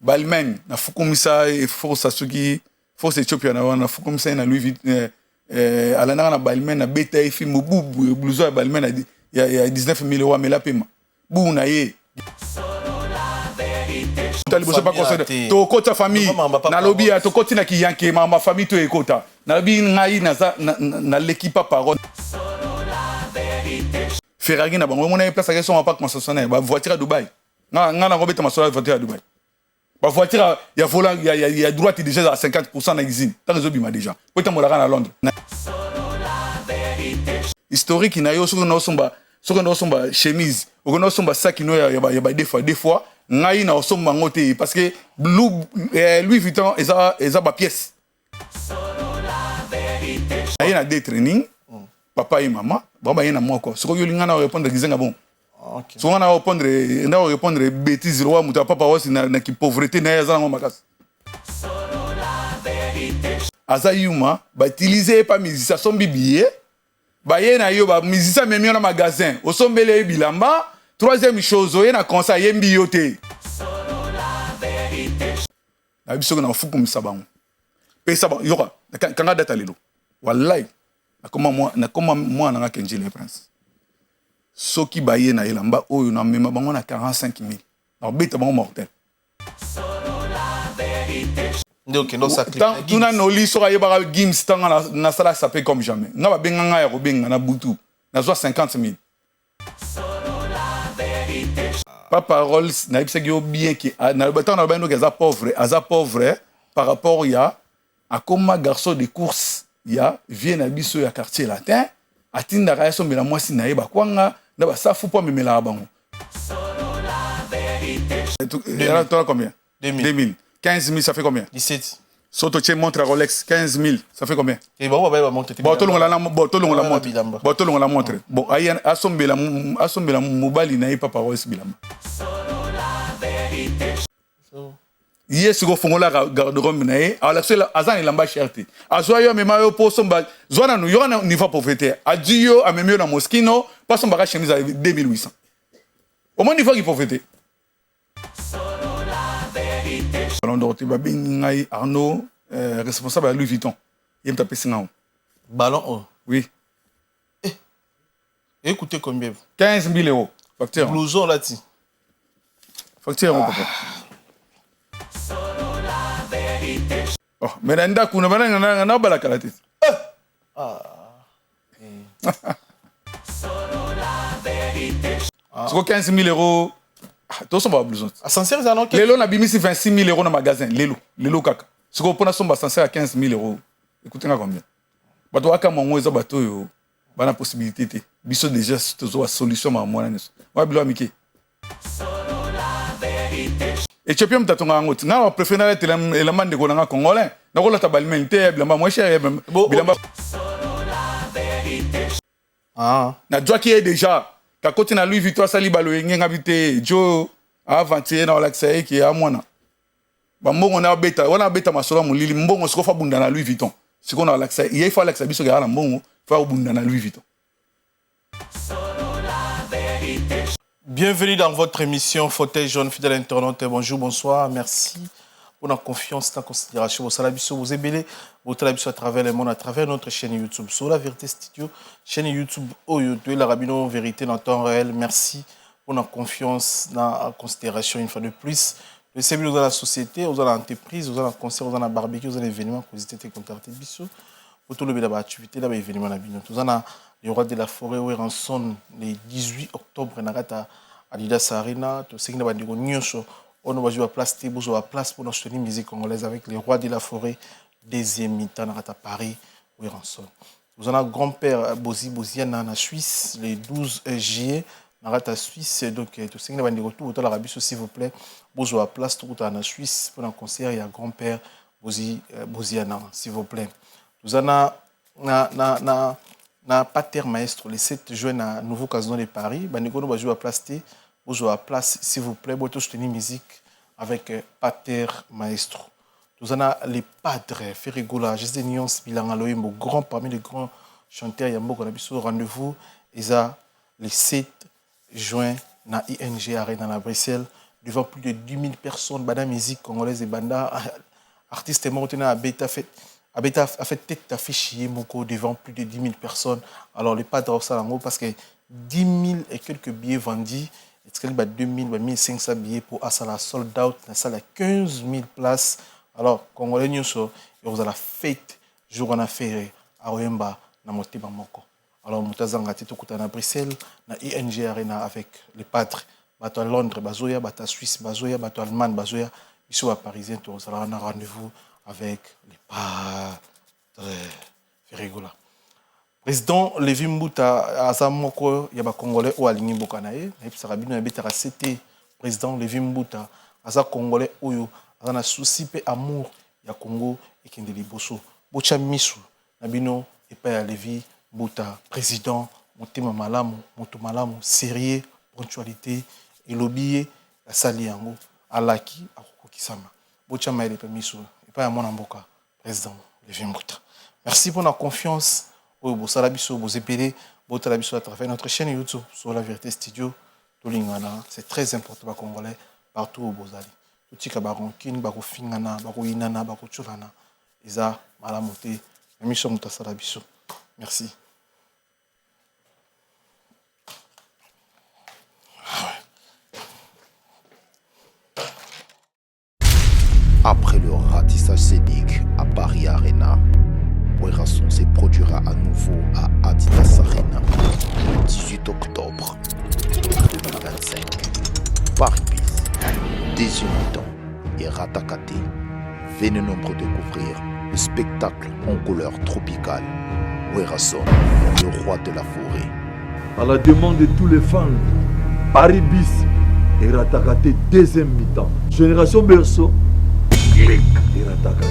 Balmain na fukumisa et force Asuki force Éthiopia na fukumisa na Louis Vuitton alana na Balmain na beta film bubu blouson ya Balmain il y a 19 000 euros mais la paiement bou na ye talibosa pas conseil to kota famille na lobby to koti na kiyanke ma famille to ekota na lobby ngai na l'équipe parole Ferrari na bango mona place à son pas concessionnaire ba voiture à Dubaï na robeta masola voiture à Dubaï ba voiture il y a volant il y a droite déjà à 50% na usine ta réseau bima déjà peut-être mola à Londres historique na yo soko no somba chemise ou no somba sac no ya ba des fois ngai na somba ngote parce que Louis Vuitton eza ba pièce ayi na des training papa et maman bon ba yena moko soko yo linga na répondre gizenga bon OK soko na répondre bêtise roi muta papa wasi na ki pauvreté na yaza ngo makas aza yuma ba utiliser pas musicien son bibié ba yena yo ba musicien même na magasin au sombele bilamba troisième chose o yena conseil yembi yote na biso na fuku misabango pesa ba yoka kanga data lelo wallahi nakoma moi na Kenji le prince soki baye na elamba oyo na mema bango na 45 000 na beta bango mortel donc no sacrifice tuna no li soka yeba gims tanga na sala sapé comme jamais nga ba benga nga ya ko benga na butu na 50 000 pas parole na ibse yo bien ki na le baton na ba no aza pauvre par rapport ya à comme garçon de course ya vient na biso ya quartier latin atinda ka yaso mela mwasi na yeba kwanga na ba safu po memela bango era toi combien 2000 15 000 ça fait combien 17 Soto tient montre à Rolex 15 000 ça fait combien et bon ba montre bon tout le monde la montre bon ayen asombela mobali na papa Rolex bilamba yes go fongola garde-robe na ye ala cela azan ilamba cherté azwa yo mema yo po somba zwana no yo na niveau pauvreté adiyo amemio na Moschino pas somba ka chemise à 2800 au moins niveau qui pauvreté Ballon d'or te babi ngai Arnaud responsable à Louis Vuitton il me taper singa ballon oh oui écoutez combien 15 000 euros facture blouson là-dessus facture papa oh mais nda kuna bana na bala kala tete c'est 15 000 euros tout ça va blouson ascenseur ça non lelo na bimisi 26 000 euros na magasin lelo kaka c'est qu'on prend son ascenseur à 15 000 euros écoutez nga combien bato aka mongo eza bato yo bana possibilité te biso déjà tozo solution ma mwana neso wa bilo amiki Éthiopien mtatonga ngoti na préféré élément de konanga congolais na kola tabalmen te bilamba moi cher bilamba na doit qui est déjà ka koti na Louis Vuitton sali balo ngenga bité jo avantier na olaxé qui a mwana ba mbongo na beta wana beta masolo mulili mbongo siko fa bunda na Louis Vuitton siko na olaxé il faut alaxa biso ga na mbongo fa bunda na Louis Vuitton. Bienvenue dans votre émission Fauteuil jaune, fidèle internaute. Bonjour, bonsoir, merci pour la confiance, la considération. Vous salabiso, vous ébélez, vous salabiso à travers le monde, à travers notre chaîne YouTube. Sur la Vérité Studio, chaîne YouTube, YouTube, la Rabino Vérité dans le temps réel. Merci pour la confiance, la considération une fois de plus. Le service dans la société, vous avez l'entreprise, vous avez le concert, vous avez le barbecue, vous avez l'événement, vous avez contacté biso. Pour tout le monde, l'activité, l'événement, vous avez le roi de la forêt, où il sonne le 18 octobre, Adidas Arena, tout ce qui est bandiko nyonso, on va jouer à place, on va place pour soutenir la musique congolaise avec les rois de la forêt, deuxième mi-temps à Paris, où il sonne. Vous avez un grand-père Boziana en Suisse, le 12 juillet, en Suisse, donc tout ce qui est bandiko tout autour de l'Arabie, s'il vous plaît, vous jouez à place tout en Suisse pour un concert, il y a un grand-père Boziana, s'il vous plaît. Vous avez na Pater Maestro le 7 juin na Nouveau Casino de Paris bandiko no ba jouer à place te vous jouer à place s'il vous plaît pour soutenir musique avec Pater Maestro. Nous avons les padres Ferrigola Jésus Nyons Bilanga Loyembo grand parmi les grands chanteurs Yambo na biso rendez-vous ils a le 7 juin na ING Arena na Bruxelles devant plus de 10 000 personnes, banda musique congolaise et banda artiste Mortena a fait tête d'affiche devant plus de 10 000 personnes. Alors les padres au parce que 10 000 et quelques billets vendus, et 2 000, 1 500 billets pour Asala sold out, la salle a 15 000 places. Alors Congolais vous a la fête jour on a fait à Oyemba na Motema Moko. Alors Moutazanga Tito Koutana Bruxelles, na ING Arena avec les padres. Bato à Londres, bazoya, bato à Suisse, bazoya, bato à Allemagne, bazoya. Ici à Parisien, on a un rendez-vous avec les padres. C'est rigolo. Président Lévi Mbouta, Azamoko, il y a des Congolais ou Aligny Bokanae, et puis ça a bien été président Lévi Mbouta, Azam Congolais ou Azam a souci et amour, il y a Congo et Kendeli Bosso. Bocha Misu, Nabino et Père Lévi Mbouta, président, Motema Malamu, Moto Malamu, sérieux, ponctualité. Et l'obillé, la saliango, alaki, akokokisama. Bocha maïle permiso, et pas à mon amboka, président Lévi Mbouta. Merci pour la confiance. Vous salabiso, vous épelez, vous salabiso à travers notre chaîne YouTube sur La Vérité Studio. C'est très important pour les Congolais, partout où vous allez. Tout ce qui est baronkin, barofingana, baroinana, barochulana, isa, malamote, émission Mouta Salabiso. Merci. Après le ratissage scénique à Paris Arena, Werrason se produira à nouveau à Adidas Arena le 18 octobre 2025. Paris Bis, Désir Mouton et Ratakate. Venez nombreux découvrir le spectacle en couleur tropicale. Werrason, le roi de la forêt. À la demande de tous les fans, Paris Bis et Ratakate deuxième mi-temps. Génération Berceau. Clic et Ratakate.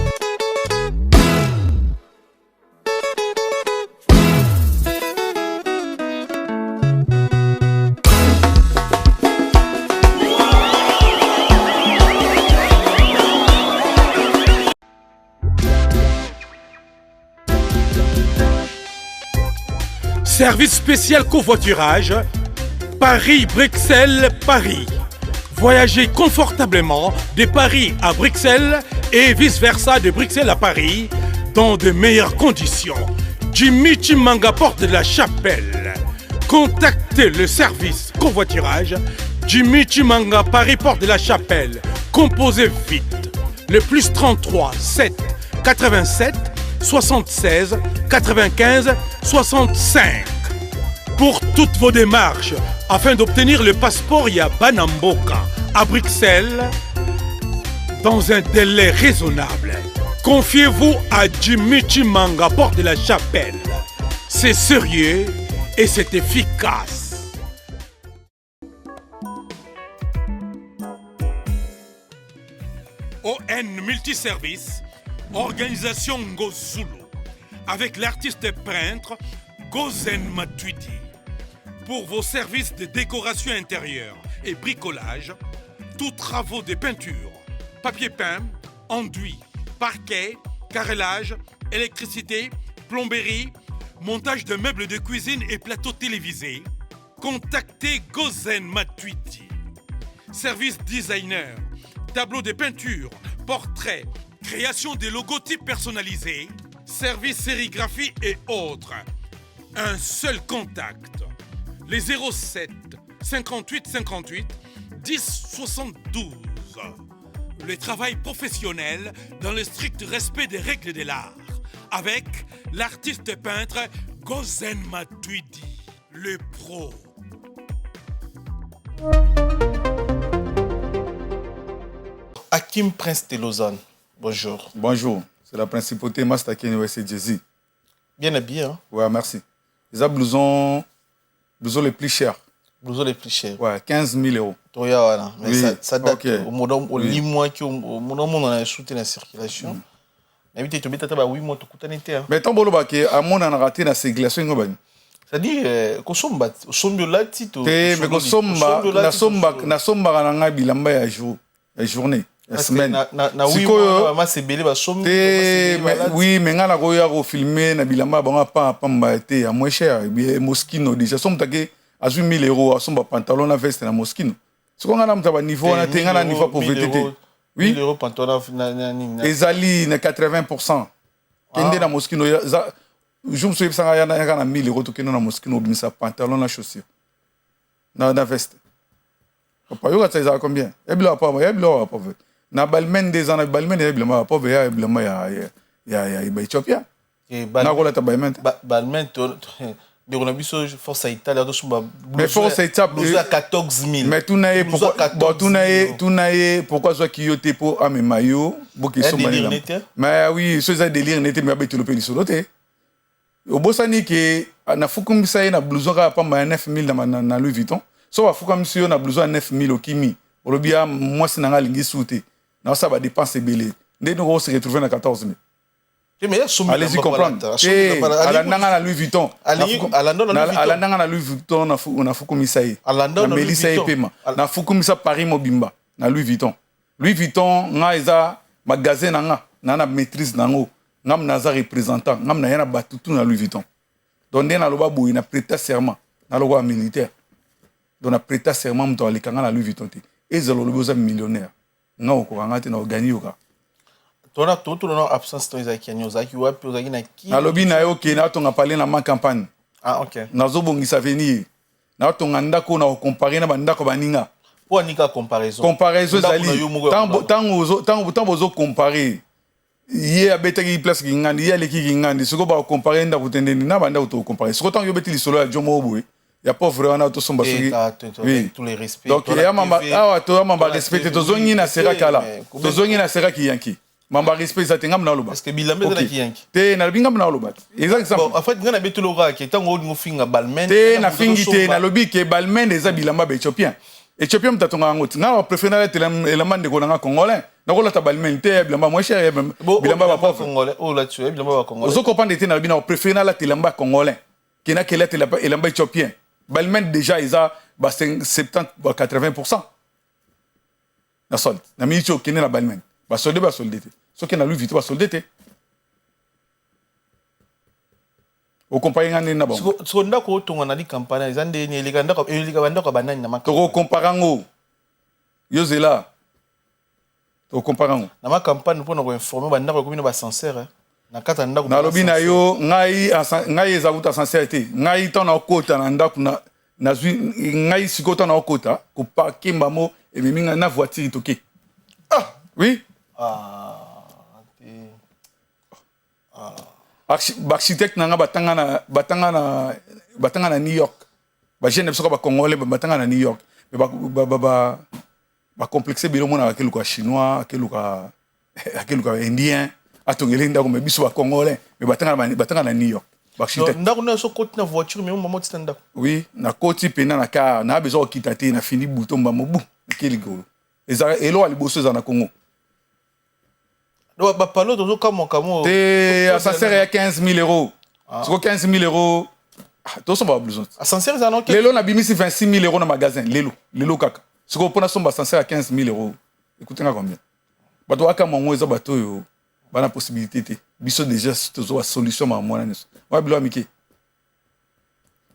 Service spécial covoiturage, Paris-Bruxelles-Paris. Voyagez confortablement de Paris à Bruxelles et vice-versa de Bruxelles à Paris dans de meilleures conditions. Jimmy Chimanga, porte de la Chapelle. Contactez le service covoiturage Jimmy Chimanga, Paris, porte de la Chapelle. Composez vite. Le plus 33 7 87 76 95 65. Pour toutes vos démarches, afin d'obtenir le passeport Yabanamboka à Bruxelles, dans un délai raisonnable, confiez-vous à Jimmy Chimanga, porte de la Chapelle. C'est sérieux et c'est efficace. ON Multiservice, organisation Ngozulu, avec l'artiste peintre Gozen Matuidi. Pour vos services de décoration intérieure et bricolage, tous travaux de peinture, papier peint, enduit, parquet, carrelage, électricité, plomberie, montage de meubles de cuisine et plateaux télévisés, contactez Gozen Matuidi. Service designer, tableau de peinture, portrait, création de logotypes personnalisés, service sérigraphie et autres. Un seul contact. Les 07 58 58 10 72. Le travail professionnel dans le strict respect des règles de l'art. Avec l'artiste peintre Gozen Matuidi, le pro. Hakim Prince de Lausanne, bonjour. Bonjour, c'est la principauté Mastaken OSC Jay-Z. Bien habillé, hein? Ouais, merci. Les blouson les plus chers. Blouson les plus chers. Ouais, 15 000 euros. Voilà. Mais oui. ça date okay. au moment où on a shooté la circulation. Mais tu as dit que 8 mois, tu as mais tant que à mon on a raté la circulation. C'est-à-dire que somba là tito. Mais que somba na bilamba ya jour, la journée, la semaine. Oui, mais ngana ko ya ko filmer na bilamba ba pa pamba été à moins cher, bien Moschino déjà somme take à 8 000 euros, somba pantalon na veste na Moschino. Ce qu'on a dans niveau, on a un niveau de pauvreté. Oui. 1000 euros pantalon Ezali na 80%. Kende na moskino je me souviens ça y a 1000 euros to kende na moskino bimisa pantalon na chaussure. Na veste. Papa yo ça combien? Ebla pas pauvre. Na balmen des ans balmen ebla pauvre ya ebla ya Éthiopien. Na kola ta balmen. Balmen mais on a vu ça force à Italie mais force à Italie à 14 000 mais tout naé pourquoi soit qui yote pour ame mayo boki so mais oui ce ça délire n'était mais beto le pays soloté au bosani que na fukum ça na blouson ka pa 9000 na Louis Vuitton so wa fukum si na blouson 9000 au kimi au bia moi sinanga lingi souté na ça va dépenser belé ndé nous se retrouver na 14 000. Allez-y comprendre. À la nanga na Louis Vuitton. À la nanga na Louis Vuitton na fukumisa ye. Na melisa ye pema. Na fukumisa Paris mobimba na Louis Vuitton. Louis Vuitton nga eza magasin nanga na maîtrise nango. Ngam naza représentant, ngam na yana batutu na Louis Vuitton. Donc na loba boy na prêter serment na loba militaire. Donc na prêter serment mto alikanga na Louis Vuitton te. Ezalo loboza millionnaire. Nga okanga te na ogani yoka. Tona tout non absence to izaki nyozaki wapi ozaki na ki alobi na yo ke na tonga parler na ma campagne OK nazo bongisa venir na tonga ndako na comparer na bandako baninga pour nika comparaison zali tant bozo comparer ye abetaki place ki ngandi ye aleki ki ngandi siko ba comparer ndako tendeni na bandako to comparer siko tant yo beti lisolo ya jomo boy ya pauvre wana to somba soki tous les respects donc ya mamba awa to mamba respecter to zongi na sera kala to zongi na sera ki yanki mamba respect ça tengam na loba parce que bilambe na ki yanki te na bingam na loba exactement bon en fait ngana betu loka ke tango ngo finga balmen te na fingi te na lobi ke balmen des bilamba be éthiopien mtatonga ngoti nga préférer élément de konanga congolais na kola ta balmen te bilamba moins cher bilamba ba pauvre congolais oh là tu bilamba ba congolais ozo comprendre te na bina préférer la telamba congolais qui na kela telamba éthiopien balmen déjà isa ba 70 ba 80% na sol na micho kene na balmen ba soldé te ce qui na Louis Vuitton ba soldé te o comparer ngane na bango so ndako tonga na di campagne ezande ni elika bandako banani na makamba to comparango yozela to comparango na ma campagne pour nous informer bandako ko bino ba sincère na kata ndako na lobi na yo ngai ezakuta sincérité ngai tana okota na ndako na zwi ngai sikota na okota ko pakemba mo e minga na voiture toke oui architecte nanga batanga na New York ba jeune biso ba congolais batanga na New York ba complexer bilo mona akeluka chinois akeluka indien atongele ndako me biso ba congolais me batanga na New York ba architecte ndako na so côté na voiture mais maman ti ndako oui na côté pena na car na besoin okitate na fini bouton ba mobu keligolo ezara elo aliboso za na Congo. Bah, parlons de Kamo. Ça sert à 15 000 euros. Sur 15 000 euros, tout ça va besoin. Ça sert à les lots, on a mis 26 000 euros dans le magasin. Les lots, kaka. Sur le point, ça sert à 15 000 euros. Écoutez, combien? Bah, toi, quand on a bateau, bah, la possibilité. Biso déjà, c'est une solution, ma moi. Ouais, bilo amiki.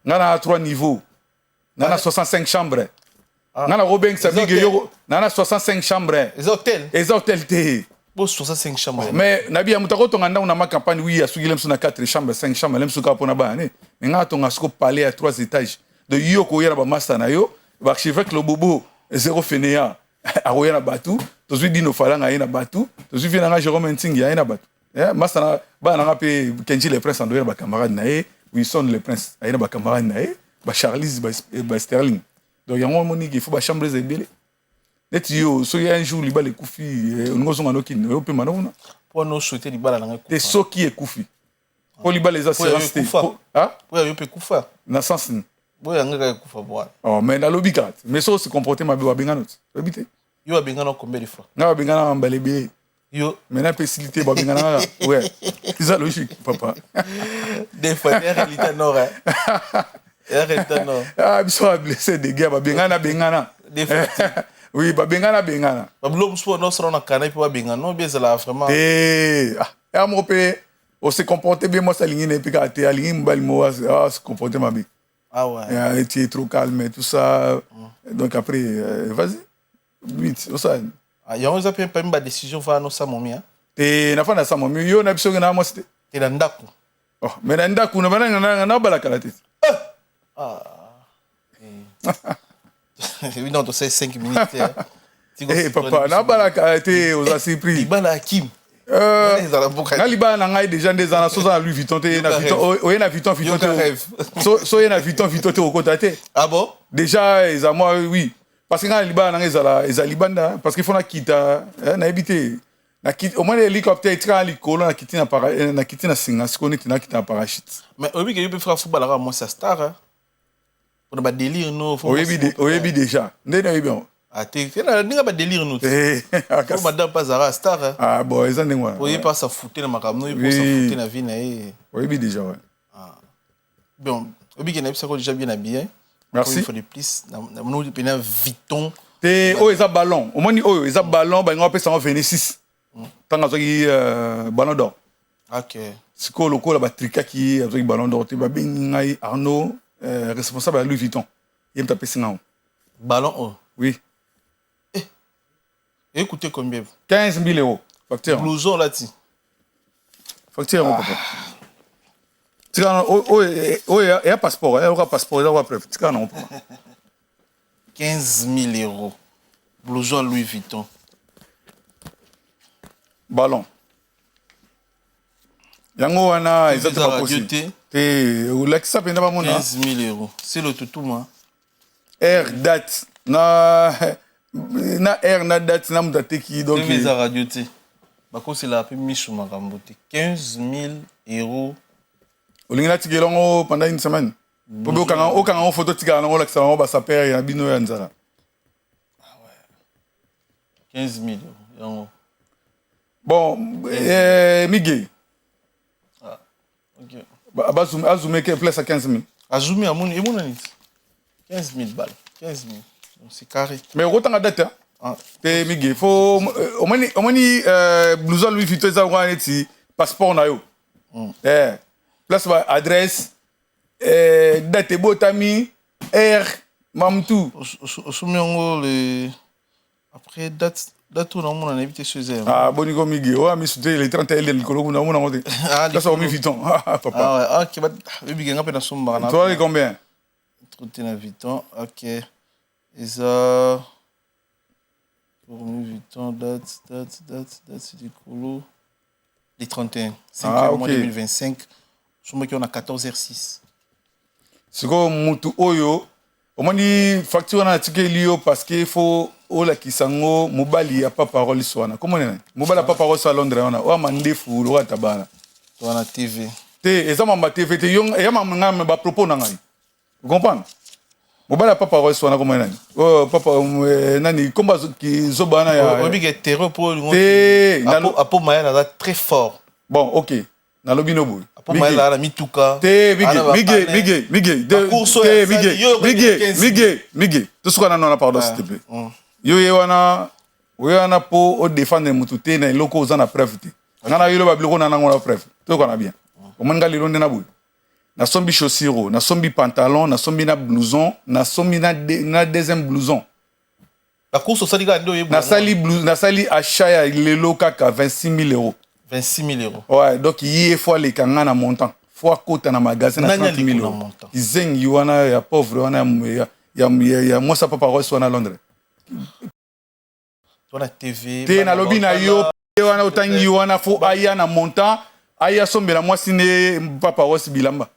On a 3 niveaux. On a 65 chambres. On a Robin, ça dit que on a 65 chambres. Les hôtels. Bon, 65 chambres. Mais Nabi Amutako tonga on a ma campagne oui à Sugilem sur 4 chambres 5 chambres lem suka pona ba ne mais nga tonga sko palais à 3 étages de yoko yera ba master na yo ba archevêque le bobo zéro fainéant a roya na batu to zui dino falanga ina batu to zui vina nga Jérôme Ntingi ya ina batu master na ba na pe Kenji le prince andoyer ba camarade na e Wilson le prince ina ba camarade na e ba Charles ba Sterling donc yango moni il faut ba chambres ebele. Yo, so un jour liba le koufi on ngozonga noki no pe manona pour nous souhaiter liba la te soki e koufi pour liba les assurances hein pour yo pe koufa na sens boya ngaka koufa boa oh mais na lobby carte mais so se comporter ma be benga not habité yo benga no combien de fois na benga na mbalebe yo mais na facilité ba benga na ouais c'est ça logique papa des fois réalité non réalité non ah biso blessé de guerre ba benga na des fois oui, ba bengana. Ba blom sport no sera na kana pe ba bengana no bien là vraiment. Mo pe o se comporter bien moi ça ligne ne pe ka te ligne mbali mo se comporter ma bi. Ah ouais. Et tu es trop calme et tout ça. Donc après, vas-y. Vite, ça. Il y a une décision va nous ça momia. Et na fa na sa mo yo na biso na mo c'était. Et na ndako. Oh, mais na ndaku na bana na bala kala tete. Oui non, c'est 5 minutes. Eh papa, na bala kala tete aux surpris. Ibala Hakim. Na liba na ngai déjà des ans so Louis Vuitton te na Vuitton o na Vuitton so na Vuitton te au côté. Ah bon? Déjà ils à moi oui. Parce que na liba na ngai za libanda parce qu'il faut na kita na habiter. Au moins l'hélicoptère est très likolo na kiti na singa sikoni tina kita parachute. Mais obi que peut faire football là moi c'est star hein. Pour ba délire no. Oyebi déjà. Ndena bien. Ah t'es na ba délire no. Pour madame pas Zara star hein. Ah bon, ils en ngwa. Oyebi pas ça fouter na makamno, il peut ça fouter na vie na e. Oyebi déjà ouais. Ah. Bon, obi que na bisa ko déjà bien habillé. Merci. Il faut des plus na nous pena Vuitton. Te o eza ballon. Au moins o eza ballon ba ngwa pesa 26. Tanga zoki ballon d'or. OK. Siko lokola ba trikaki zoki ballon d'or te ba bengai Arnaud responsable à Louis Vuitton. Il me taper singa. Ballon oh. Oui. Écoutez combien? 15 000 euros. Facture. Blouson là-dessus. Facture mon papa. Tika y a passeport, y a passeport, y a preuve. Tika non papa. 15 000 euros. Blouson Louis Vuitton. Ballon. Yango wana exactement possible. Te ulakisa penda ba mona 15 000 euros. C'est le tout moi. Air date na air na date na mutate ki donc les radio te. Bako c'est la peu michu makambo te. 15 000 euros. Olingina tikelongo pendant une semaine. Pobe okanga photo tika na olakisa ngo ba saper ya bino ya nzala. Ah ouais. 15 000 euros. Bon, Miguel. Ah, ok. Azumé qui est place à 15 000. Azumé à mon 15 000 balles. 15 000. Donc c'est carré. Mais autant à date, hein. Miguel, il faut. Au moins, blouson Louis Vuitton, ça va être passeport na yo. Place adresse, date botami, air, mamtou. Au le. Après date. Dato na mona na éviter chez elle. Ah bonigo Miguel, oh ami soute les 30 le kolo na mona ngote. Ah ça Louis Vuitton. Ah papa. Ah ouais, ah qui va bibi ngapé na somba na. Toi combien? 31 Vuitton. OK. Et ça pour Louis Vuitton date c'est du colo. Les 31 5 mois 2025. Somba qui on a 14h06. C'est comme mutu oyo. Au moins ni facture na ticket lio parce qu'il faut ola kisango mobali ya pas parole swana. Comment on mobali pas parole à Londres on a o mandefu lo tabana. To na TV. Te eza mama TV te yong ya mama ngam ba propos na ngai. Vous comprenez? Mobali pas parole swana comment nani? Oh papa nani komba ki zobana ya. Obi ke terreau pour te apo maya na très fort. Bon, OK. Na lobi no boy. Apo maya na mituka. Te Miguel. Tout ce qu'on a non pardon s'il te plaît. Yo wana po o défendre mutu te na loko za preuve te. Ngana yelo ba biloko na ngona preuve. To kana bien. O manga lelo ndena boy. Na sombi chaussures, na sombi pantalon, na sombi na blouson, na sombi na deuxième blouson. La course au Saliga ndo yebo. Na sali achat ya lelo kaka 26 000 euros. 26 000 euros. Ouais, donc il y fois les kangana montant. Fois côté na magasin na 30 000 euros. Ils yuana ya pauvre wana ya moi ça pas parole soit na Londres. Toi la TV. Te na lobby na yo wana otangi yuana fo aya na montant aya sombela moi sine papa rosi bilamba.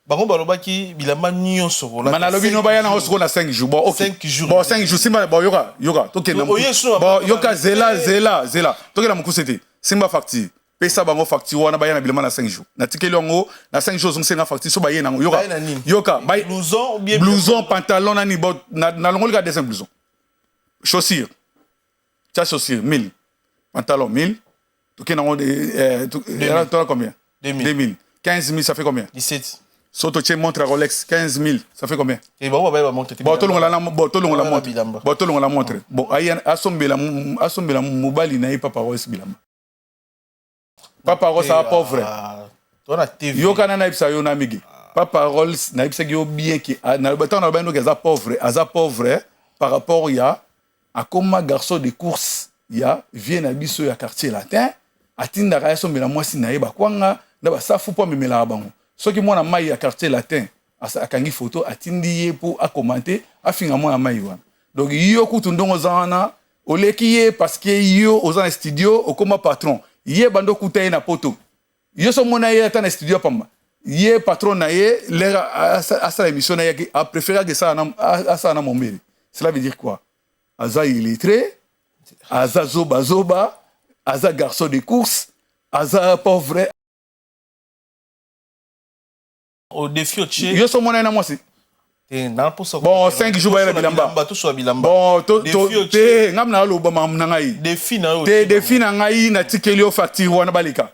Bango balobaki bilamba nyonso ko la. Mana lobby no baya na osoko na 5 jours. Bon OK. 5 jours. Bon 5 jours simba bon yoka toke na. Bon yoka zela toke na mukusete. Simba facture. Pesa bango facture wana baya na bilamba na 5 jours. Na tikeli yango na 5 jours on senga facture so baye na yoka bay blouson ou bien blouson pantalon na ni na longoli ka deuxième blouson. Chaussures. Ta chaussure 1000. Pantalon 1000. Toke na toi combien? 2000. 15 000 ça fait combien? 17. Soto tche montre Rolex 15 000 ça fait combien? Et bon ba montre. Bon to longa la montre. Bon aya asombela mobali na papa Rolex bilamba. Papa Rosa pauvre. Toi la TV. Yo kana na ipsa yo na migi. pas parole na yebisa ki bien ki na bato na bano kaza pauvre par rapport ya à comme garçon de course ya vient na biso ya quartier latin atinda ka so mela mwasi na yeba kwanga na ba safu po memela bango soki mwana mai ya quartier latin akangi photo atindi ye pour a commenter afinga mwana mai wana donc yo kutu ndongo zana oleki ye parce que yo oza na studio okoma patron ye bando kuta ye na poto yo so mona ye ata na studio pamba ye patron na ye lera asa émission na ye a préféré que ça na mombele cela veut dire quoi aza illettré aza zoba aza garçon de course aza pauvre au défi au tché yo so mona na mwasi bon 5 jours ba bilamba bon te ngam na lo ba mam na ngai défi na yo te défi na ngai na tikeli o facture wana balika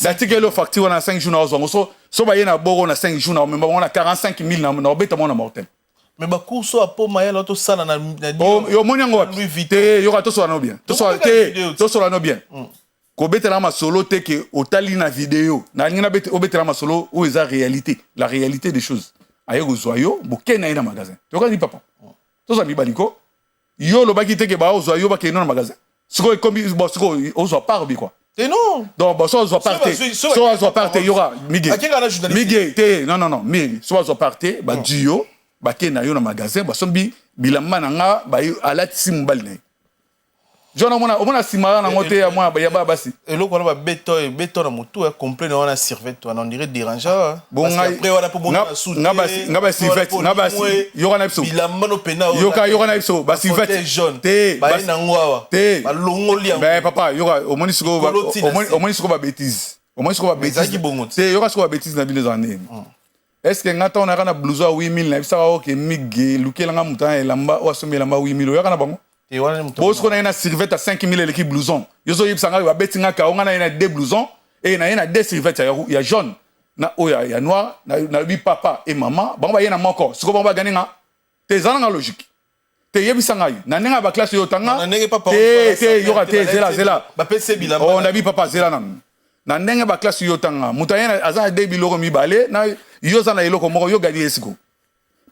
na tikeli o facture na 5 jours na zo so ba ye na bogo na 5 jours na même ba na 45 000 na beta mona mortel mais ba courso a po mayela to sala na yo monyango te yo ka to so na bien to so na bien ko betela ma solo te ke otali na vidéo na ngina betela ma solo ou eza réalité la réalité des choses aye gozoyo boke na ina magasin to ka ni papa to za mi baliko yo lo baki te ke ba ozoyo ba ke na magasin siko kombi bo siko ozo parbi quoi et non donc bo so ozo parte so ozo parte yora miguel te non mi so ozo parte ba dio ba ke na yo na magasin ba sombi bilamba na nga ba alati simbali na Jona mona simara na ngote ya mwa ya basi eloko na ba beto na moto ya complet na wana servette on dirait dérangeant bon après wala po mona souter ngaba servette ngaba yoka na biso bilamba no pena yoka na biso ba servette te ba na ngwa te ba longoli ya ben papa yoka omoni siko ba bêtise te yoka siko ba bêtise na bino zane est-ce que ngata on a kana blouson 8000 na bisa o ke mige lukela nga mutan elamba o asomela lamba 8000 yoka na bango Bos qu'on a une serviette à 5 000 l'équipe blouson. Yo so yib sanga ba betinga ka on a une deux blousons et na deux serviettes il y a jaune na o il y a noir na bi papa et maman ba ba yena moko siko ba gagner nga te zanga logique te yebi sanga na nenga ba classe yo tanga te yo te zela ba pese bilamba on a bi papa zela na nenga ba classe yo tanga mutayena azana de biloko mi balé na yo zana eloko moko yo gagner siko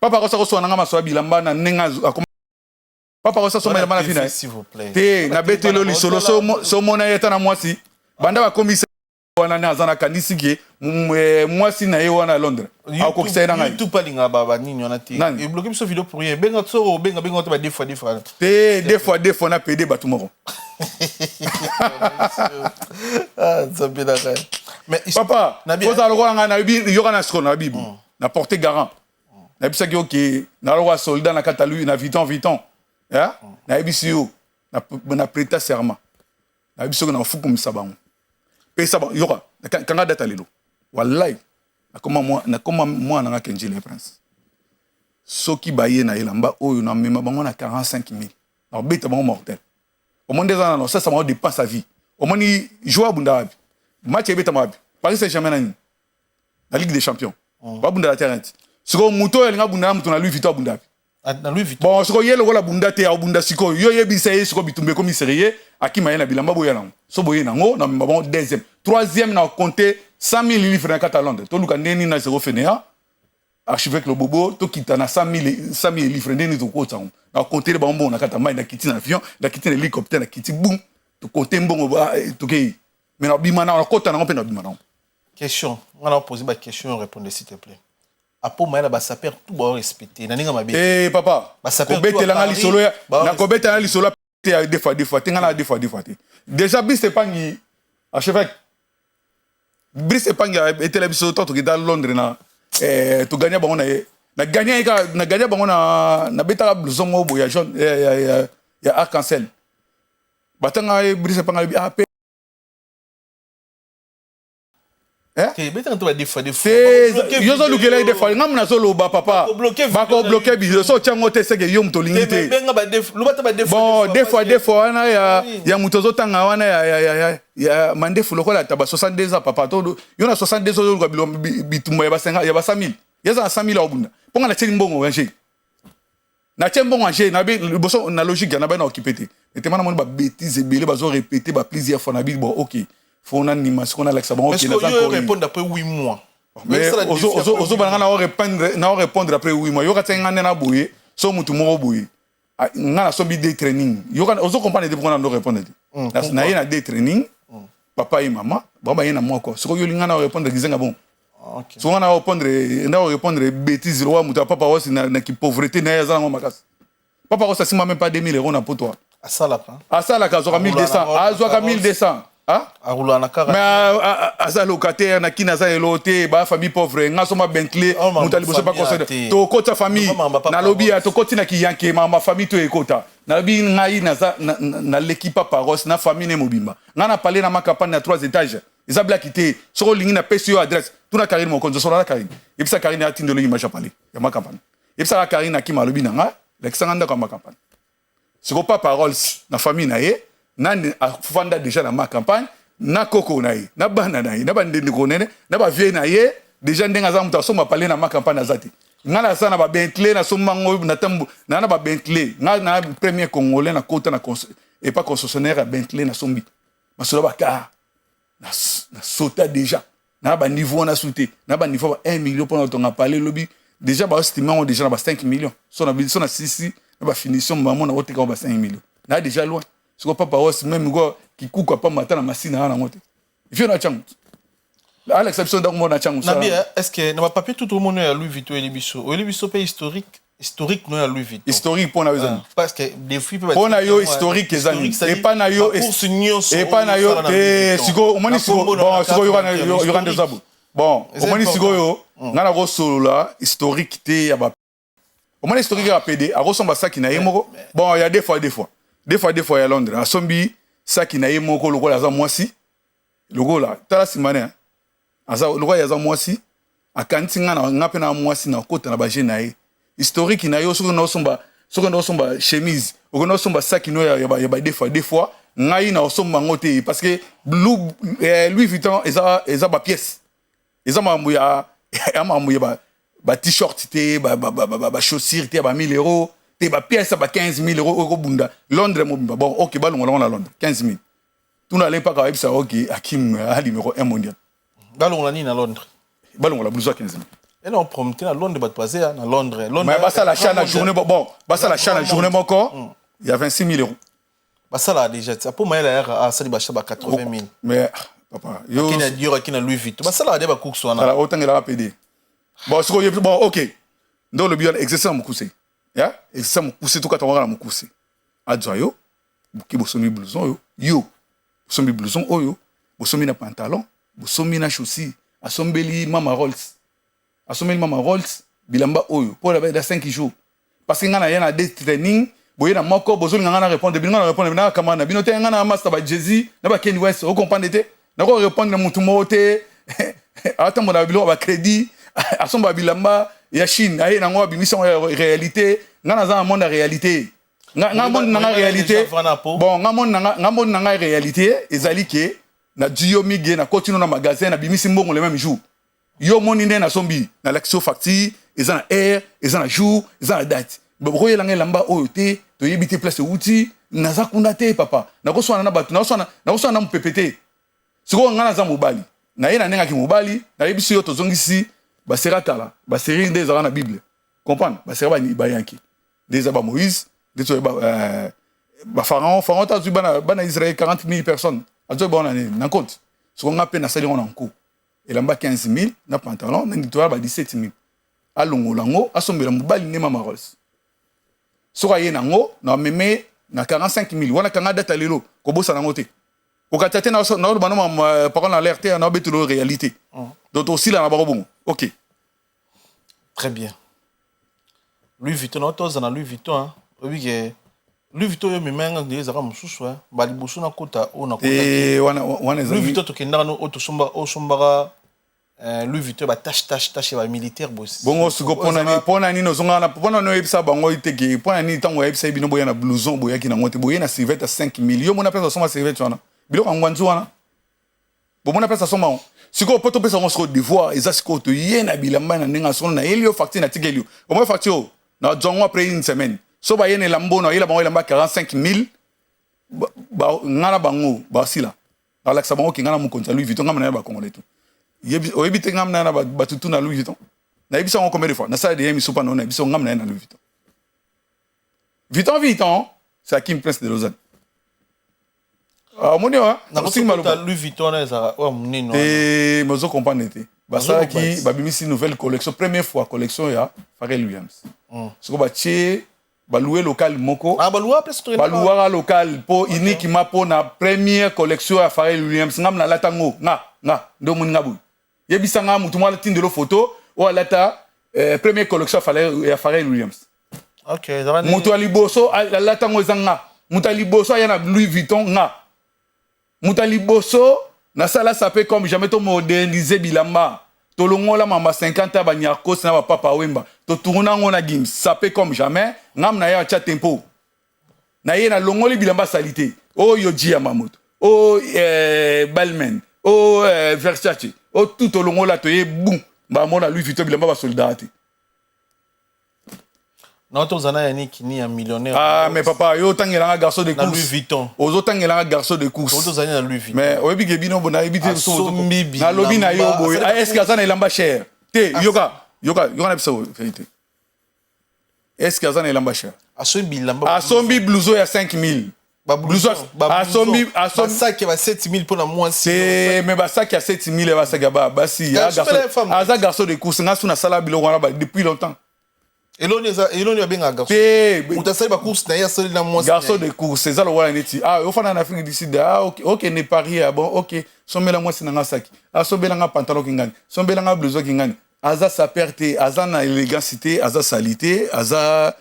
papa ko sa ko so na nga maso bilamba na nenga papa ko sa so mena fina s'il vous plaît te na betelo li solo so mona yeta na mwasi banda ba komisa wana na zana kanisi ke mwasi na ye wana Londres a ko kisena ngai tout palinga baba nini wana te et bloquer so vidéo pour rien benga so benga to ba deux fois te deux fois na PD batu moko ah ça bien d'accord mais papa ko za lo nga na bi yoka na sko na bibi na porter garant na bisa ki OK na lo soldat na katalu na viton ya na ebisiyo na prêter serment na ebisiyo na fuku msabango pesa ba yoka kanga data lelo wallahi na koma moi na kenjile prince soki baye na elamba oyo na mema bango na 45 000 na beta bango mortel au monde des ans ça m'a dépense sa vie au monde joie bunda match ebeta mabi Paris Saint-Germain na Ligue des Champions ba bunda la terrain siko muto elinga bunda muto na Louis Vuitton bunda na Louis Vuitton bon siko yelo wala bunda te ya bunda siko yo yebisa ye siko bitumbe comme sérieux akima ye na bilamba boya nango so boye nango na mbabon deuxième troisième na compter 100 000 livres na Catalande to luka ndeni na zéro fenea archevêque le bobo to kita na 100 000 livres ndeni to ko tsango na compter ba mbon na kata mai na kiti na avion na kiti na hélicoptère na kiti boum to compter mbongo ba to ke mais na bimana na kota na ngopena bimana question on a posé ba question répondez s'il te plaît apo maela ba saper tout ba respecter na ninga mabe papa ko betela nga lisolo na ko betela lisolo te des fois tinga na des fois déjà bis c'est pas ni archevêque bis c'est pas ni etela biso to ki dans Londres na to gagner bango na gagner bango na betala blouson mo boya jaune ya arc-en-ciel batanga bis c'est pas nga te beta to ba des fois yo zo lukela des fois ngam na zo loba papa ba ko bloquer bi so tiango te seke yo mto lingite benga ba des bon des fois na ya muto zo tanga wana ya mandefu lokola taba 62 ans papa to yo na 62 ans zo ko bitumba ya ba 5 ya ba 5000 ya za 5000 obunda ponga na tsheli mbongo wanje na tshembongo wanje na bi boso na logique na ba na occupé te mana moni ba bêtise belé ba zo répéter ba plusieurs fois na bi bon OK faut on a animation qu'on a l'accès bon OK na ça répondre après 8 mois Mais ozo bana na répondre après oui moi yoka tsenga na boye so mutu moko boye ngana so bi day training yoka ozo comprendre de pourquoi na répondre na yena day training papa et maman baba yena moko so yo lingana répondre gizenga bon OK so ngana répondre bêtise roi mutu papa aussi na ki pauvreté na yaza ngo makasi papa aussi sima même pas 2000 € na pour toi asala ka zoka 1200 azoka 1200 ah arula na kara mais asa locataire na kina za elote ba famille pauvre nga soma Bentley mutali bosa pas conseiller to kota famille na lobby to koti na kiyanke ma famille to ekota na lobby ngai na l'équipe paros na famille ne mobimba nga na parler na makapane na 3 étages ils a blaquité soko lingi na PCO adresse tuna Karine mon konzo solo la Karine et puis ça Karine a tindelo yi macha parler ya makapane et puis ça Karine na ki malobi na nga l'exanganda ka makapane soko pas paroles na famille na ye nani afanda déjà dans ma campagne na koko na ye na bana na ye na bandeni konene na ba vie na ye déjà ndenga za muta so ma parler na ma campagne azati ngana sana ba Bentley na so mango na tambu na ba Bentley na premier congolais na kota na et pas concessionnaire à Bentley na sombi masolo ba car na sauta déjà na ba niveau na sauté na ba niveau 1 million pour na parler lobby déjà ba estimant déjà na 5 millions so na 6 na ba finition maman na wote ka ba 5 millions na déjà loin ce pas pas aussi même go qui coupe pas matin na machine na ngote il fait na changu à l'exception d'un monde na changu ça est-ce que na papier tout le monde à Louis Vuitton et Libiso pays historique non à Louis Vuitton historique pour na besoin parce que des filles pour na yo historique ezani et pas na yo et pas na yo siko omoni siko bon siko yo rende zabu bon omoni siko yo ngana go solo la historique te ya ba omoni historique ya PD a ressemble ça qui na yemoko bon il y a des fois à Londres à Sombi ça qui na yemoko logo la za mwasi logo la tala simane aza logo ya za mwasi akanti ngana ngape na mwasi na kota na ba jenae historique na yo soko na somba chemise oko na somba sac no ya ba des fois ngai na somba ngote parce que Louis Vuitton eza ba pièce eza mambu ya ba t-shirt te ba chaussures te ba 1000 € te ba pièce ba 15 000 € oko bunda Londres mobimba bon OK balongo na Londres 15 000 tout na pas ka ça OK Hakim a numéro 1 mondial balongo na Londres balongo la blouse 15 000 et non prometé à Londres bat passer à Londres mais bah ça la chaîne la journée bon bah ça la chaîne la journée encore il y a 26 000 €. Bah ça là déjà ça pour moi là ça dit bah 80 000 mais papa yo qui na Dior qui na Louis Vuitton bah ça là des bah cook soit là autant il a PD bon OK dans le bien exercer mon cousé ya exercer mon cousé tout quand on va mon cousé adjoyo ki bosomi blouson yo bosomi blouson oyo bosomi na pantalon bosomi na chaussures asombeli mama Rolls asomeli mama Rolls bilamba oyo pour la 5 jours parce que ngana yana des training boye na moko bozoli ngana répondre na kamana binote ngana master ba Jay-Z na ba Kanye West o comprendre te na ko répondre na mutu mote attends mon abilo ba crédit asomba bilamba ya Chine aye na ngo bimission réalité ngana za monde réalité nga monde na réalité bon nga monde na réalité ezali ke na dio mige na continue na magasin na bimisi mbongo le même jour yo moni na sombi na l'action facture eza na air eza na jour eza na date boko yelanga lamba oyo te to yebite place outil naza kunda te papa na ko swana na batu na ko swana na mpepete siko ngana za mobali na yena nenga ki mobali na yebisi yo to zongisi ba sera tala ba seri des na bible comprendre ba sera ba yanki des ba Moïse des ba pharaon ta bana Israël 40 000 personnes azo bona na compte siko ngape na sali on en cours elamba 15 000 na pantalon na nditoya ba 17 000 alongolango asombela mobali ne mama Rolls soka ye nango na meme na 45 000 wana kanga data lelo ko bossa nango te ko katate na bana par contre alerter na betulo réalité donc aussi là na ba bongo OK très bien Louis Vuitton autos na Louis Vuitton obi ke Louis Vuitton yo memenga ndeza ka mususu ba liboso na kota o na kota wana Louis Vuitton to kenda no otosomba Louis Vuitton ba tâche ba militaire boss bongo siko pona ni no zonga na pona no ebisa bango iteke pona ni tango ebisa bino boya na blouson boya ki na ngote boya na serviette à 5 millions mona pesa soma serviette wana biloko ngwanzu wana bo mona pesa soma siko poto pesa ngo siko devoir eza siko to yena bilamba na ninga sona na elio facture na tikelio o mo facture na zongo après une semaine so ba yene lambo no yela bango lamba 45 000 ba ngana bango ba sila Alexa bango ki ngana mu konta Louis Vuitton ngana ba congolais tout oyebi te ngam na batutu na Louis Vuitton. Na yebi ça combien de fois? Na ça de yemi sopa non na yebi ngam na Louis Vuitton. Vuitton, c'est Hakim Prince de Lausanne. Ah mon dieu, na ko ta Louis Vuitton na ça wa munino. Et mozo comprendre te. Basala ki babimisi nouvelle collection, première fois collection ya Pharrell Williams. Soko ba tie ba louer local moko. Ah ba louer place to. Ba louer local po uniquement po na première collection ya Pharrell Williams ngam na latango nga ndo mun ngabu. Yebisa nga mutu mwa tindelo photo o lata première collection ya Pharrell Williams. OK, mutu aliboso latango zanga. Mutu aliboso ya na Louis Vuitton nga. Mutu aliboso na sala sapé comme jamais to moderniser bilamba. To longola mama 50 ba nyakos na ba papa wemba. To tourna ngona gims sapé comme jamais. Ngam na ya cha tempo. Na ye na longoli bilamba salité. Oh Yoji Yamamoto. Oh Balmain. Oh Versace. Oh tout au longola to ye boum. Ba mona Louis Vuitton bilamba ba soldat. Non, tu as un millionnaire. Ah, mais papa, yo tangela un garçon de course. Louis Vuitton. Ozo tangela un garçon de course. Tu as Louis Vuitton. Mais oyebi ke bino bona ebité so. Na lobby na yo boy. Est-ce que ça na lamba cher? Te yoga na biso vérité. Est-ce que ça na lamba cher? Asombi blouson ya 5000. Blouson asombi sac ya 7000 pour la mois. C'est mais ba sac ya 7000 ba sac ba basi aza garçon de course ngasu na sala bilo wana depuis longtemps. Eloni a bien un garçon. Ou t'as ça, course, n'a pas la moitié. Garçon de course, c'est ça le roi neti. Ah, au fond en Afrique du Sud, ah, ok, n'est Paris, ah bon, ok. Sombe la moitié n'a sac. Ah, sombe la pantalon kingani. Sombe la blouson kingani. Aza sa perte, aza na élégance, aza salité, aza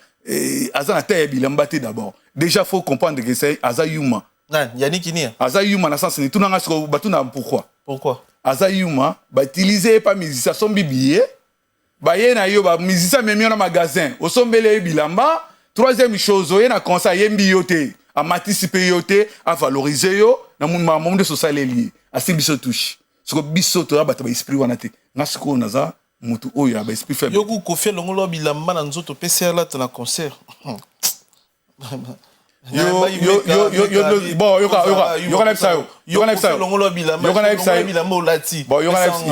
na taille bilambate d'abord. Déjà faut comprendre que c'est aza yuma. Non, Yannick Inia. Aza yuma na sens ni tout n'a pas batuna pourquoi? Pourquoi? Aza yuma, ba utiliser pas musicien son bibier. Ba ye na yo ba musicien même na magasin au sombele bilamba. Troisième chose oye na concert yembi yote a participer yote a valoriser yo na monde de social lié a biso touche ce que biso to ba esprit wana te ngasiko naza mutu oyo ba esprit faible yo ku kofia longolo bilamba na nzoto PCR là na concert bon yo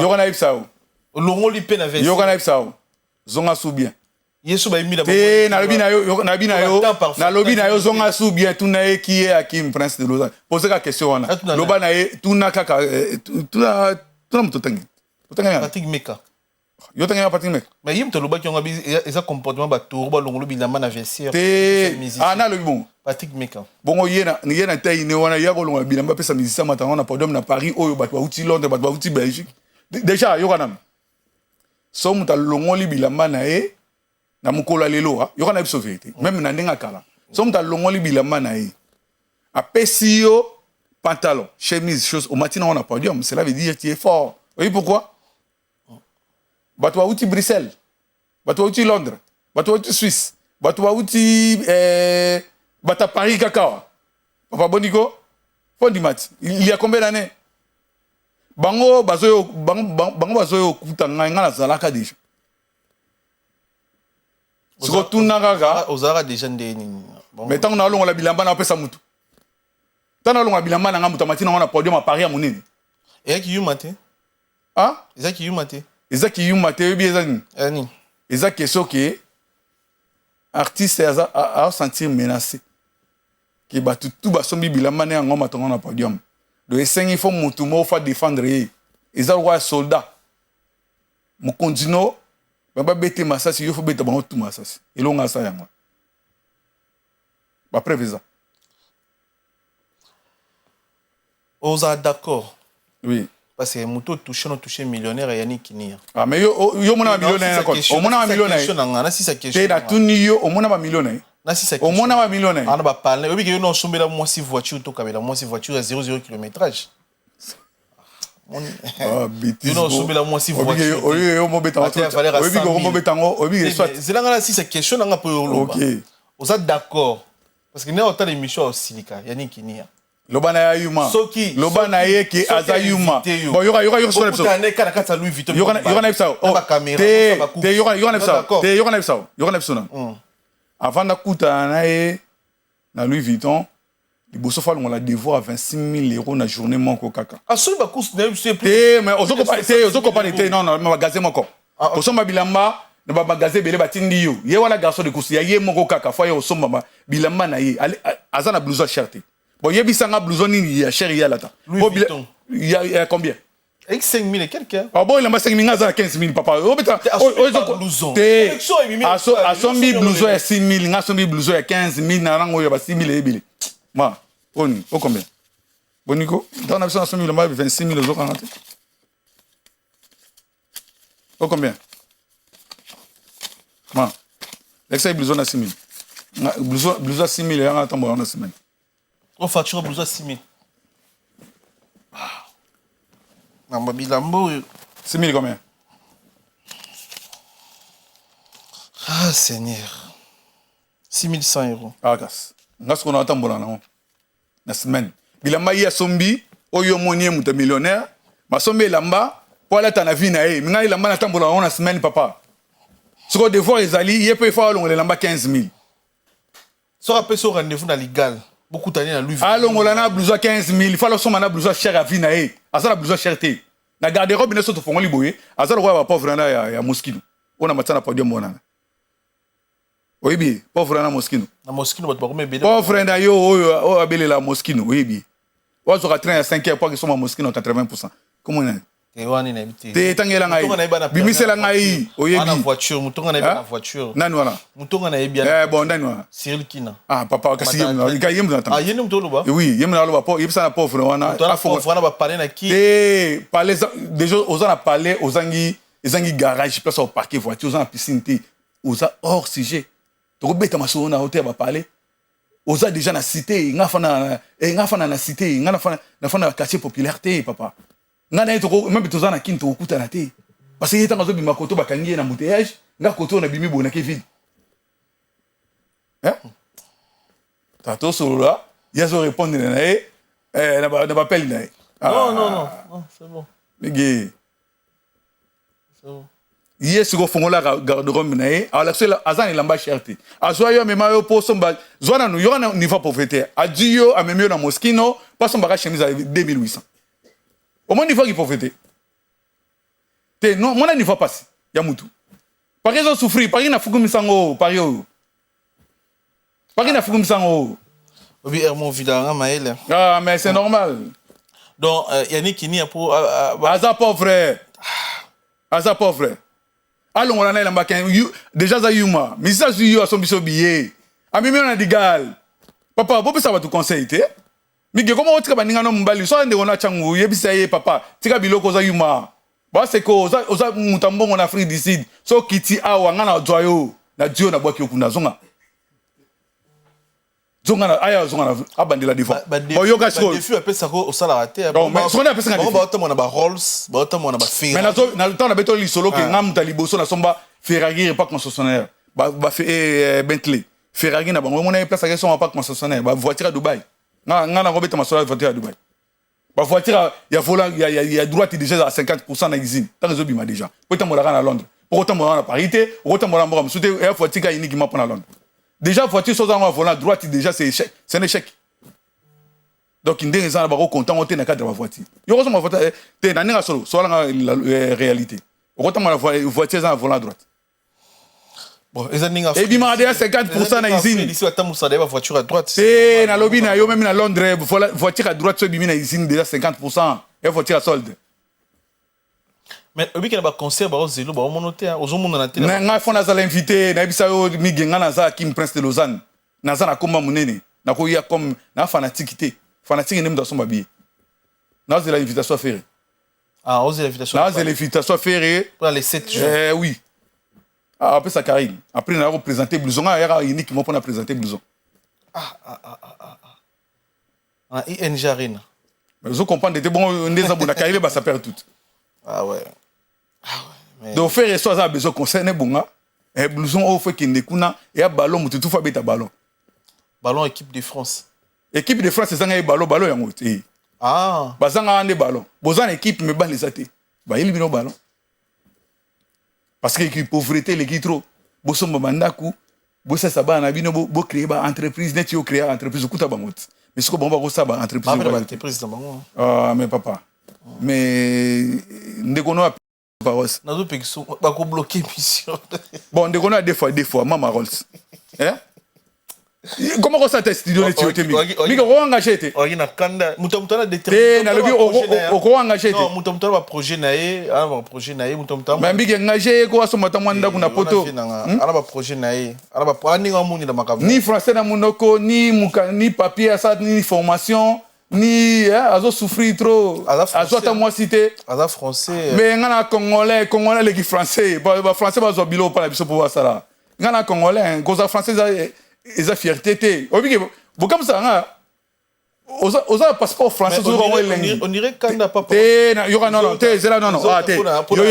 kana ipsa longoli pe na veste yo kana ipsa zonga sou bien yesu ba imi te na lobi na yo zonga sou bien tu na qui est Hakim Prince de Lausanne poser la question wana loba na ye tu na kaka tu na mutotangi Patrick Meka yo tanga Patrick Meka mais yim to loba ki on eza comportement ba tour ba longolo bilamba na vestiaire te ana lobi bon Patrick Meka bongo yena tay ne wana ya ko longa bilamba pesa musicien matanga na podium na Paris oyo bato ba uti Londres bato ba uti Belgique déjà yo kana so muta longoli bilamba na ye na mukolo lelo yo kana biso vérité même na ndenga kala so muta longoli bilamba na ye apesi yo pantalon chemise chose au matin on a podium cela veut dire tu es fort oui pourquoi bato ba uti Bruxelles bato ba uti Londres bato ba uti Suisse bato ba uti bata Paris kakawa papa boniko fondi mati il y a combien d'années bango bazoyo kutanga ngana zalaka déjà siko tunanga ozara déjà ndeni mais tant na longa la bilamba na pesa mutu tant na longa bilamba na ngamuta matina wana podium à Paris à monene ezaki yumate ah ezaki yumate bi ezani ani ezaki soki artiste a sentir menacé ki batu tout basombi bilamba na ngoma tonga na podium do esengi fo mutu mo fa défendre ye eza roi soldat mo continuo ba bete masasi yo fo beta ba tout masasi elonga sa yango ba prévisa oza d'accord oui parce que mutu touché millionnaire Yannick Inia ah mais yo mona millionnaire na quoi o mona millionnaire na si sa question te da tuni yo o mona ba millionnaire na si sa question o mona ba millionnaire ana ba parler obi ke yo no sombela moi si voiture to kabela moi si voiture à 0 kilométrage ah bêtise yo no sombela moi si voiture yo mo betango obi ko mo betango obi soit zelanga na si sa question nga po yo loba OK oza d'accord parce que ne autant émission au Silika Yannick Inia loba na ya yuma loba na ye ki aza yuma bon yoka so episode kana Louis Vuitton yoka episode te yoka episode avant na kuta na ye na Louis Vuitton liboso fa longola devoir à 26 000 € na journée moko kaka. Asoli ba course na c'est plus. Mais ozokopa non non magasin moko. Osomba bilamba na ba magasin belé batindi yo. Ye wana garçon de course ya ye moko kaka fa ye osomba bilamba na ye. Azana blouson cherté. Bon yebisanga blouson ni ya cher ya lata. Il y a combien? Avec 5 000 et quelques. Ah bon, il a 5 000, 15 000, papa. Oh, putain. Blouson. Asombi blouson à 6 000, asombi blouson à 15 000, narango ya 6 000 et bilé. Ma, on combien? Bonico, dans la version asombi le mal 26 000 euros quand oh combien? Ma, l'excès blouson à 6 000. Blouson à 6 000 et on attend bon la semaine. On facture blouson à 6 000. 6 000 combien? Ah, Seigneur. 6 100 €. Ah, gas. Ngas qu'on attend bon la semaine. Bilamba y a sombi, oyo monier muta millionnaire. Ma sombi lamba, pour la tanavi na e. Minga lamba na tambola la semaine, papa. Ce qu'on devoir les alliés, il peut faire le lamba 15 000. Ça rappelle ce rendez-vous dans légal. Beaucoup d'années dans Louis Vuitton. Alors, on a besoin 15 000. Il faut que on a besoin cher à vie. On a besoin cherté. Na garde-robe, il faut que on liboye. On a besoin pauvre na mosquito. On a maintenant pas de mon. Oui, bien. Pauvre na mosquito. Na mosquito, on va pas combien pauvre na yo, abele la mosquito. Oui, bien. On a train à 5 heures pour que son mosquito 80%. Comment on a? Te tangela ngai. Bimisela ngai. Oyeba. Na voiture, mutonga na voiture. Nani wana? Mutonga na bien. Bon, nani wana? Cyril Kina. Ah, papa, kasi yem ga yem na. Ah, yem mutolo ba? Oui, yem na lo ba. Yebisa na pauvre wana. Pauvre na ba parler na ki? Parler déjà aux a parler aux angi garage, place au parquet voiture, aux en piscine té, aux a hors sujet. To beta maso na hôtel ba parler. Aux a déjà na cité, nga fana na cité, nga na fana quartier populaire té, papa. Nga na to même to za na kinto okuta na té. Parce que yeta ngazo bima koto bakangi na embouteillage, nga koto na bimi bona ke vide. Hein? Tato solo là, yazo répondre na na ba appel na. Non, c'est bon. Les gars. C'est bon. Hier, si vous faites la garde-robe, alors c'est azan il lamba cherté. Azoyo me mayo pour son bag. Zona nous yona niveau pauvreté. Adiyo a même na mosquino, pas son bagage chemise à 2800. Au moins niveau qui pauvreté. Te non, mon niveau passe. Ya mutu. Par exemple souffrir, par na fuku misango, par yo. Par na fuku misango. Obi Hermon Vidara Maël. Ah mais c'est normal. Donc Yannick Kini a pour Aza pauvre. Aza pauvre. Allons on a la maquin déjà za yuma mais ça sur yo son biso billet a mimi on a digal papa bobe ça va tout conseiller té mi ge comment otika baninga no mbali so ande ona changu yebisa ye papa tika biloko za yuma ba c'est que oza mutambo en Afrique du Sud so kiti awa ngana joyo na dio na bwaki okunda zonga na aya zonga na abandela diva bo yoga sko défi appelle ça au salaire té mais ce qu'on appelle ça ba otomo na ba Rolls ba otomo na ba Ferrari mais na le temps na beto li solo que ngam taliboso na somba Ferrari pas concessionnaire ba Bentley Ferrari na bango mona place à son pas concessionnaire ba voiture à Dubaï na robeta masola voiture à Dubaï ba voiture il y a volant il y a droite déjà à 50% na usine ta réseau bima déjà peut-être mo la à Londres pour autant mo na Paris té autant mo la mo souté et voiture uniquement pour na Londres. Déjà, voiture sans un volant droite, déjà, c'est un échec. Donc, il y a des gens qui sont contents de la cadre de la voiture. Il y a des gens qui sont sur la réalité. Il y a des gens qui voiture sans un volant droite. Bon, et puis, il y a 50% de l'usine. Ici, la voiture à droite. C'est dans le lobby, même à Londres, voiture à droite, il y a l'usine déjà 50%. Et voiture à solde. Mais obi kana ba concert ba zelo ba monoté ozo mona na télé nga fona za l'invité na bisa yo migenga na za Kim Prince de Lausanne na za na komba munene na ko ya comme na fanatique ne mda somba bi na za l'invitation faire ozo l'invitation na za l'invitation faire pour les 7 jours oui après ça Karine après na représenter blouson ya unique pour na présenter blouson ING Arena mais vous comprenez de bon ndeza bona Karine ba ça perd tout ah ouais. Donc faire ça a besoin concerner bonga et blouson au fait qu'il nekuna et ballon mutu tout fa beta ballon équipe de France c'est ça nga ballon yango te bazanga ande ballon bozan équipe me ba les até ba il bino ballon parce que qui pauvreté les qui trop bosomba mandaku bossa sabana bino bo créer ba entreprise net yo créer entreprise kuta bangot mais ce que bon va ça ba entreprise dans bango. Ah mais papa. Mais ndekono a Paros. Nazo pekso ba ko bloquer mission. Bon ndekono a des fois Mama Rolls. Hein? Comment ça t'a studio les tuyaux mi ko engagé té. Ogi na kanda mutamta na déterminé. Na lobi o engagé té. Non mutamta ba projet na ye, ba projet na ye mutamta. Mais mbiki engagé ko aso mata mwanda kuna poto. Ala ba projet na ye, ala ba ani ngamuni na makabo. Ni français na munoko ni papier ça ni formation. Ni azo souffrir trop azo ta moi cité aza français mais ngana congolais les qui français ba français ba zo bilo pa la biso pour ça là ngana congolais goza français eza fierté té obiki bo comme ça nga oza passeport français on dirait kanda pas té yo non té zela non ah té yo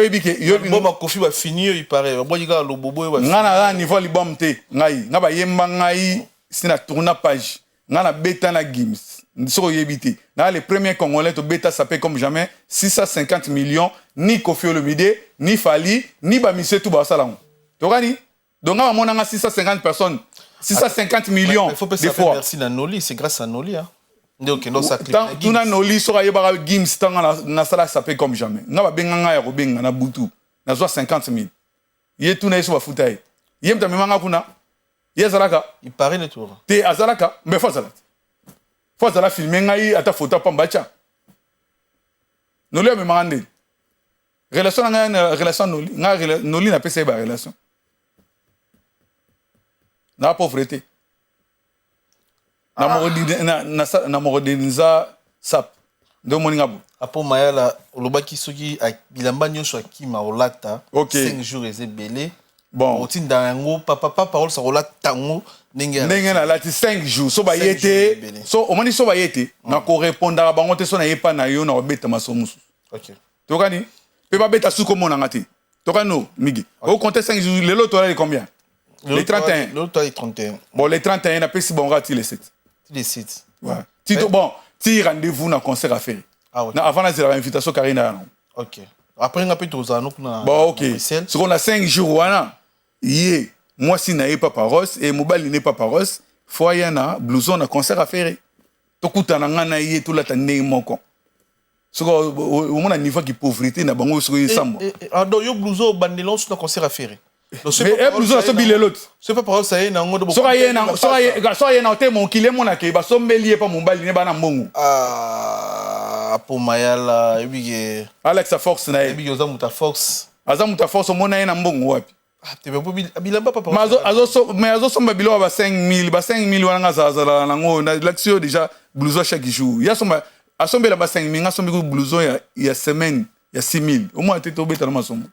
yebi ke yo bon ma kofi ba fini il paraît bo yiga lo bobo ba ngana la niveau libom té ngai ngaba yemba ngai sina tourna page ngana beta na gims soko yebité na les premiers congolais to beta sapé comme jamais 650 millions ni Kofi Olomide ni Fali ni Bamise tout ba salon to gani donc on a 650 personnes 650 millions il faut pas savoir merci na Noli c'est grâce à Noli hein donc non ça clip tout na Noli soko yeba gims tanga na sala sapé comme jamais ngaba benga ya robenga na butu na 50 000 ye tout na yeso ba futaye yem ta memanga kuna yezalaka il paraît le tour te azalaka mais faut la filmer ngai ata photo pambacha Noli a me mandé relation na relation Noli na pesa ba relation na pauvreté na modiniza sap ndo moninga bo apo mayala olobaki soki bilamba nyonso akima olata 5 jours ezebele bon otinda yango papa parole sa olata tango ndenge na lati 5 jours so ba yete so omoni so ba yete na ko répondre bango te so na yepa na yo na obeta masomusu OK to kani pe ba beta su komo na ngati to kano migi au compter 5 jours le lot là combien les 31 le lot est 31 bon les 31 na pesi bon rati les 7 ouais tito bon ti rendez-vous na concert à faire na avant la invitation Karina OK après nga peut aux anok na bon OK ce qu'on a 5 jours wana yé moi si na pas paros et mobile n'est pas paros foyer na blouson na concert à faire to kutana ngana yé tout la tande moko ce ko au moins niveau qui pauvreté na bango so yesamba ah donc yo blouson bandelon sur concert à faire mais blouson so bile l'autre c'est pas parole ça y na ngodo so yé na te mon kile mona ke ba sombeli pa mobile ne bana mbongo ah pour mayala ebige Alexa Force na ebige ozamuta Fox azamuta Force mona ye na mbongo wapi bilamba papa mais azo somba bilo ba 5000 wana ngazazala nango na l'action déjà blouson chaque jour ya somba asombela ba 5000 ngasombi ku blouson ya semaine ya 6000 au moins te beta na masomo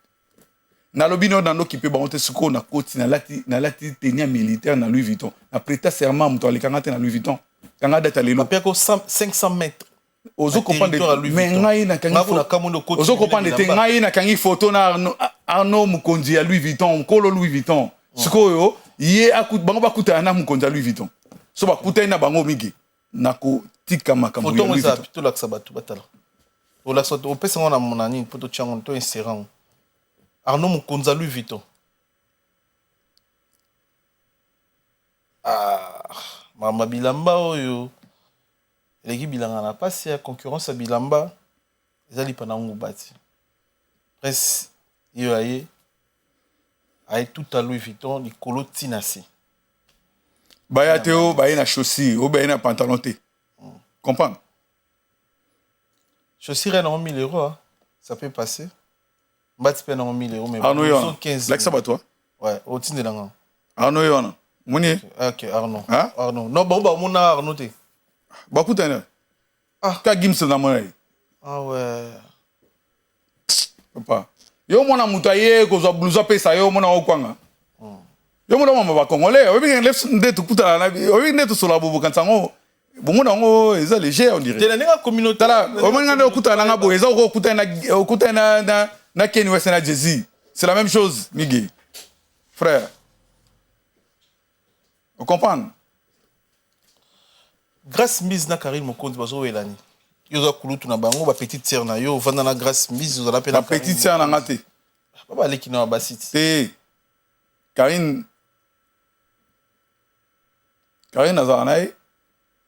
na lobino dans l'occupé ba onte suko na koti na lati tenue militaire na Louis Vuitton na prêter serment muto alikanga te na Louis Vuitton kanga data lelo pa ko 500 mètres ozo comprendre mais ngai na kangi ozo comprendre te ngai na kangi photo na Arnaud Mukonzi ya Louis Vuitton kolo Louis Vuitton sikoyo ye akut bango bakuta na Mukonzi ya Louis Vuitton so bakuta na bango migi na ko tika makambo ya Louis Vuitton to la sabatu batala o la soto o pesa ngona monani poto chango to insérer Arnaud Mukonzi ya Louis Vuitton mama bilamba oyo eleki bilanga na pasi ya concurrence ya bilamba ezali pana ngubati presse yo aye tout à Louis Vuitton likolo tinasi baya teo baye na chaussure ou baye na pantalon te comprendre chaussure na 1000 euros hein? Ça peut passer mbati pe na 1000 euros mais Arnaud yo 15 like ça ba toi ouais au tinde langa Arnaud yo na moni OK Arnaud hein? Arnaud non ba mona Arnaud te bakuta na ka gims na mona ah ouais papa yo mona mutaye ko zo blouson pesa yo mona okwanga yo mona mama ba congolais obi ngef ndetu kutala na obi ndetu sola bobo kansango bongo ngo eza léger on dirait tela nenga communauté la o mona ndo kutala nga bo eza ko kutana na Kenny West na Jay-Z c'est la même chose migi frère on comprend grâce mise na Karine Mokonzi bazo elani yo za kulutu na bango ba petite sœur na yo vanda na grâce mise zo la pe na petite sœur na ngate baba leki na basiti Karine azana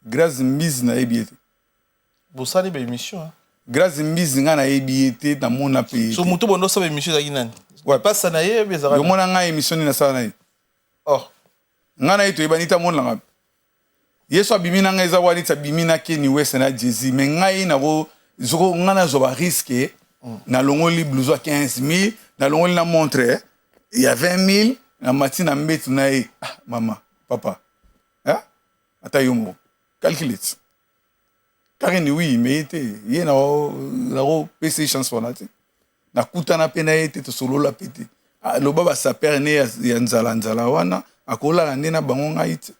grâce mise na ebiete bosali ba émission hein grâce mise nga na ebiete na mona pe so muto bondo sa ba émission za nani ouais pas ça na ye bezara yo mona nga émission ni na sala na ye oh nga na ito ebani ta mona nga yeso abimina nga eza wani ta bimina ke ni west na jezi mais nga yi na go zoko nga na zo ba risque na longoli blouson 15000 na longoli na montre il y a 20000 na matina mbetu na ye mama papa hein ata yomo calculate Karine oui mais était ye na go PC chance fonati na kutana pe na ete to solo la pete lo baba sa père ne ya nzala wana akola la ndena bango ngaite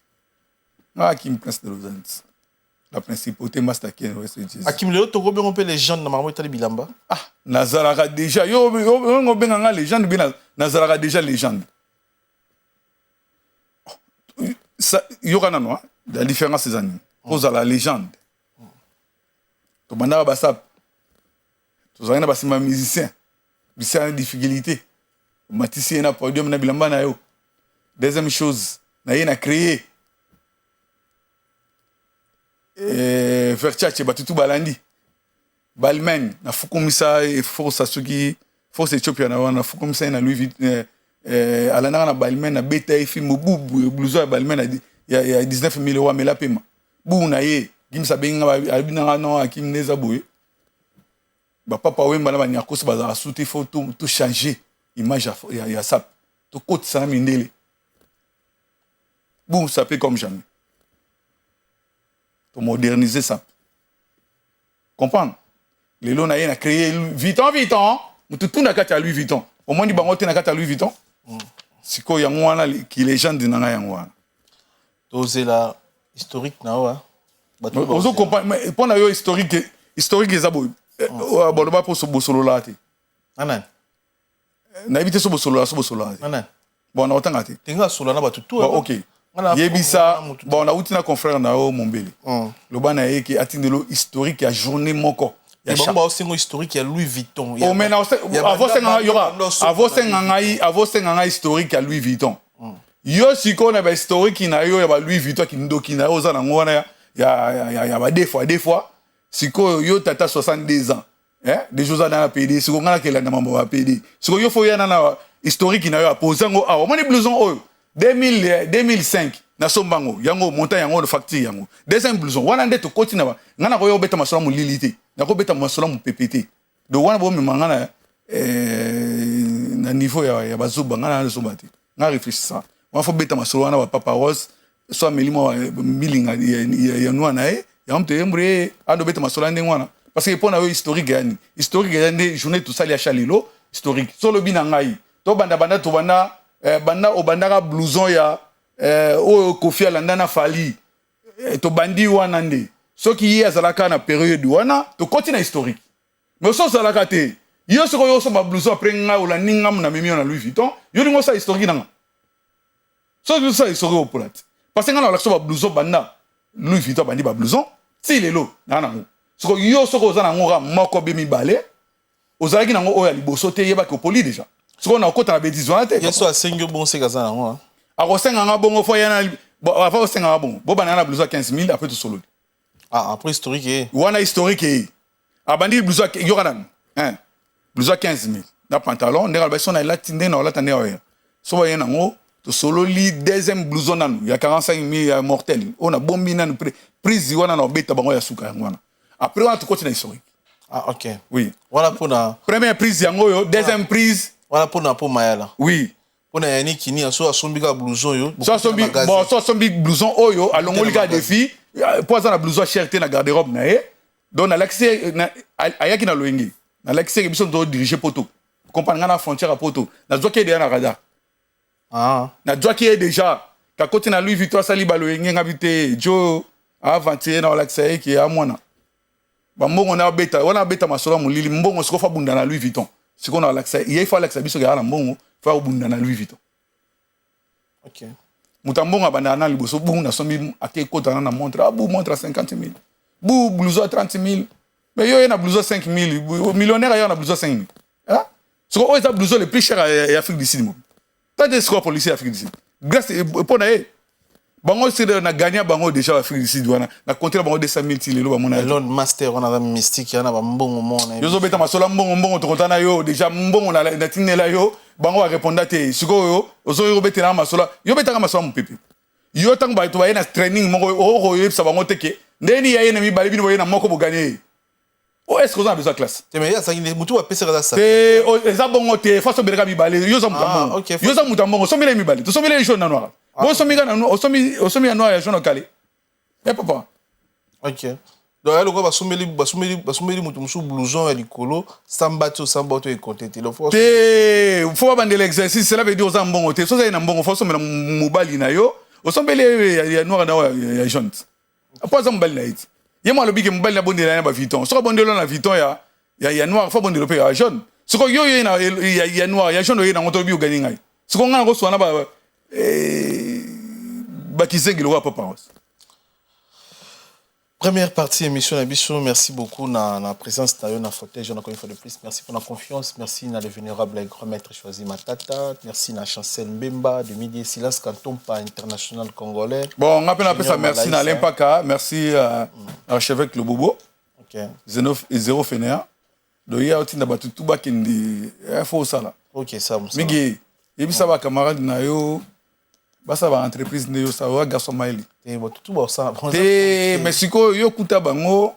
nga kim prince de Lausanne la principauté master ken west Jesus akim leo to gobe on peut légende na mamo itali bilamba nazalaka déjà yo benga nga légende bi nazalaka déjà légende ça yo kana no la différence ces années cause à la légende to banda ba sap to zana ba sima musicien en difficulté matisi na podium na bilamba na yo deuxième chose na yena créé Verchache batutu balandi Balmain na fukumisa force suki force Ethiopia na wana fukumisa na Louis Vuitton alana na Balmain na beta film bubu blouson ya Balmain ya 19000 € mais la paiement bu na ye gimsa benga albina no akimneza boye ba papa wemba na banyakoso baza souti faut tout changer image ya ça to côté ça mindele bu ça fait comme jamais pour moderniser ça. Comprendre? Les lots a créé Vuitton. Tout n'a qu'à Louis Vuitton. Au moins, il y a qu'à Louis Vuitton. C'est quoi, il y a un qui légende de Nanga. C'est la historique, na vous comprenez, mais pour la historique, les abos. Bon, pas pour ce beau solo là. Anan. Na évité ce beau solo là, Anan. Bon, on a autant gâté. Tinga solo na ba tout. Ok. Yebisa, bon, on a outina confrère na o Mombele. Le ban na eki atindelo historique ya journée moko. Ya bon ba osengo historique ya Louis Vuitton. Oh mais avant senga historique ya Louis Vuitton. Yo siko na ba historique na yo ya ba Louis Vuitton ki ndoki na oza na ngona ya ba deux fois siko yo tata 62 ans. Des choses dans la PD, siko ngana ke la na mambo ba PD. Siko yo fo ya na historique na yo apozango a o moni blouson oyo 2005 na sombango yango monta yango de facture yango deuxième blouson wana ndeto koti na ba ngana ko yo beta masolo mu lilité na ko beta masolo mu PPT do wana bo mimanga na niveau ya bazuba ngana na sobati nga réfléchir ça wana fo beta masolo wana ba papa rose so melimo milinga ya noa na ya mte embre ado beta masolo ndenge wana parce que pona yo historique yani journée tout ça ya chalilo historique solo bina ngai to banda to banda obandaka blouson ya o Kofi Alandana fali to bandi wana nde soki ye azalaka na période wana to continue historique mais so zalaka te yo soko yo so ba blouson après nga ola ninga na mimio na Louis Vuitton yo lingo sa historique nanga so ça historique au polat parce que nga na so ba blouson banda Louis Vuitton bandi ba blouson si lelo na ngo soko yo soko za na ngora moko be mibale ozalaki nango oya liboso te yeba ko poli déjà ce qu'on a côté la bêtise on a été yeso a sengo bon c'est gaza hein a ko senga nga bongo fo yana avant senga bon bo banana blouson 15000 après tout solo après historique wana historique abandi blouson yokanan blouson 15000 na pantalon ndera ba sona la tinde na la tande oya so ba yana ngo to solo li deuxième blouson nanu ya 45000 mortel on a bombi nanu prise wana na beta bango ya suka wana après on a tout côté na historique ok oui voilà pour la première prise yango yo deuxième prise voilà pour Mayala. Oui. On a yani kini so asombi blouson yo. So asombi blouson oyo alongoli ka défi pour ça na blouson cherté na garde-robe na e. Donc na l'accès ayaki na loyengi. Na l'accès biso do diriger poto. Comprendre na frontière à poto. Na zoki de na radar. Na zoki déjà ka côté na Louis Vuitton sali baloyengi ngabité jo avantier na l'accès ki a mwana. Ba mbongo na beta wana beta masolo mulili mbongo siko fa bunda na Louis Vuitton. Ce qu'on a l'accès, il faut l'accès biso ga na mbongo fa obunda na Louis Vuitton. OK. Mutambonga banana liboso bu na sombi ake kota na montre bu montre 50000. Bu blouson 30000. Mais yo na blouson 5000, millionnaire yo na blouson 5000. Hein? Ce qu'on a blouson le plus cher en Afrique du Sud. Pas de score policier Afrique du Sud. Grâce pour na bango c'est na gagné bango déjà Afrique du Sud wana na compter bango 200 000 tilelo ba mona Elon Master on a mystique yana ba mbongo mona yo zo beta masola mbongo to kontana yo déjà mbongo na tinela yo bango a répondre te siko yo ozo yo beta na masola yo beta ka masola mpepe yo tang ba to ba na training moko o yo sa bango teke ndeni ya yena mi bali bino na moko bo gagner o est-ce que vous avez besoin de classe te mais ya sangi mutu wa pesa ça te eza bongo te faso bereka mi bali yo za mutambo okay, yo za mutambo so mele mi bali to so mele jaune na noir bon so mi na osomi ya noir ya jaune kali et papa ok donc elle quoi basumeli mutu musu blouson ya likolo samba to e contente le faut te faut ba l'exercice cela veut dire aux mbongo te so za na mbongo faut so mele mobali na yo osombele ya noir na ya jaune apa za mbali na iti yema lobi ke mbali na bondela na ba Vuitton so bondelo na Vuitton ya noir faut bondelo pe ya jaune siko yo na ya noir ya jaune yo na ngoto bi ogani ngai siko ngana ko swana ba kisengelo wa papa. Première partie émission Nabiso, merci beaucoup na présence na yo na fauteuil encore une fois de plus. Merci pour la confiance, merci na le vénérable et grand maître choisi Matata, merci na Chancel Mbemba de Midi et Silence Kantompa international congolais. Bon, on appelle ça merci na Lempaka, merci à archevêque le Bobo. OK. Zéro Fénéa. Do ya otinda batu tuba kindi faut ça là. OK, ça mon. Migi, et puis ça va camarade na yo basa ba entreprise ne yo ça wa garçon maili. Tout ba ça. Mais siko yo kuta bango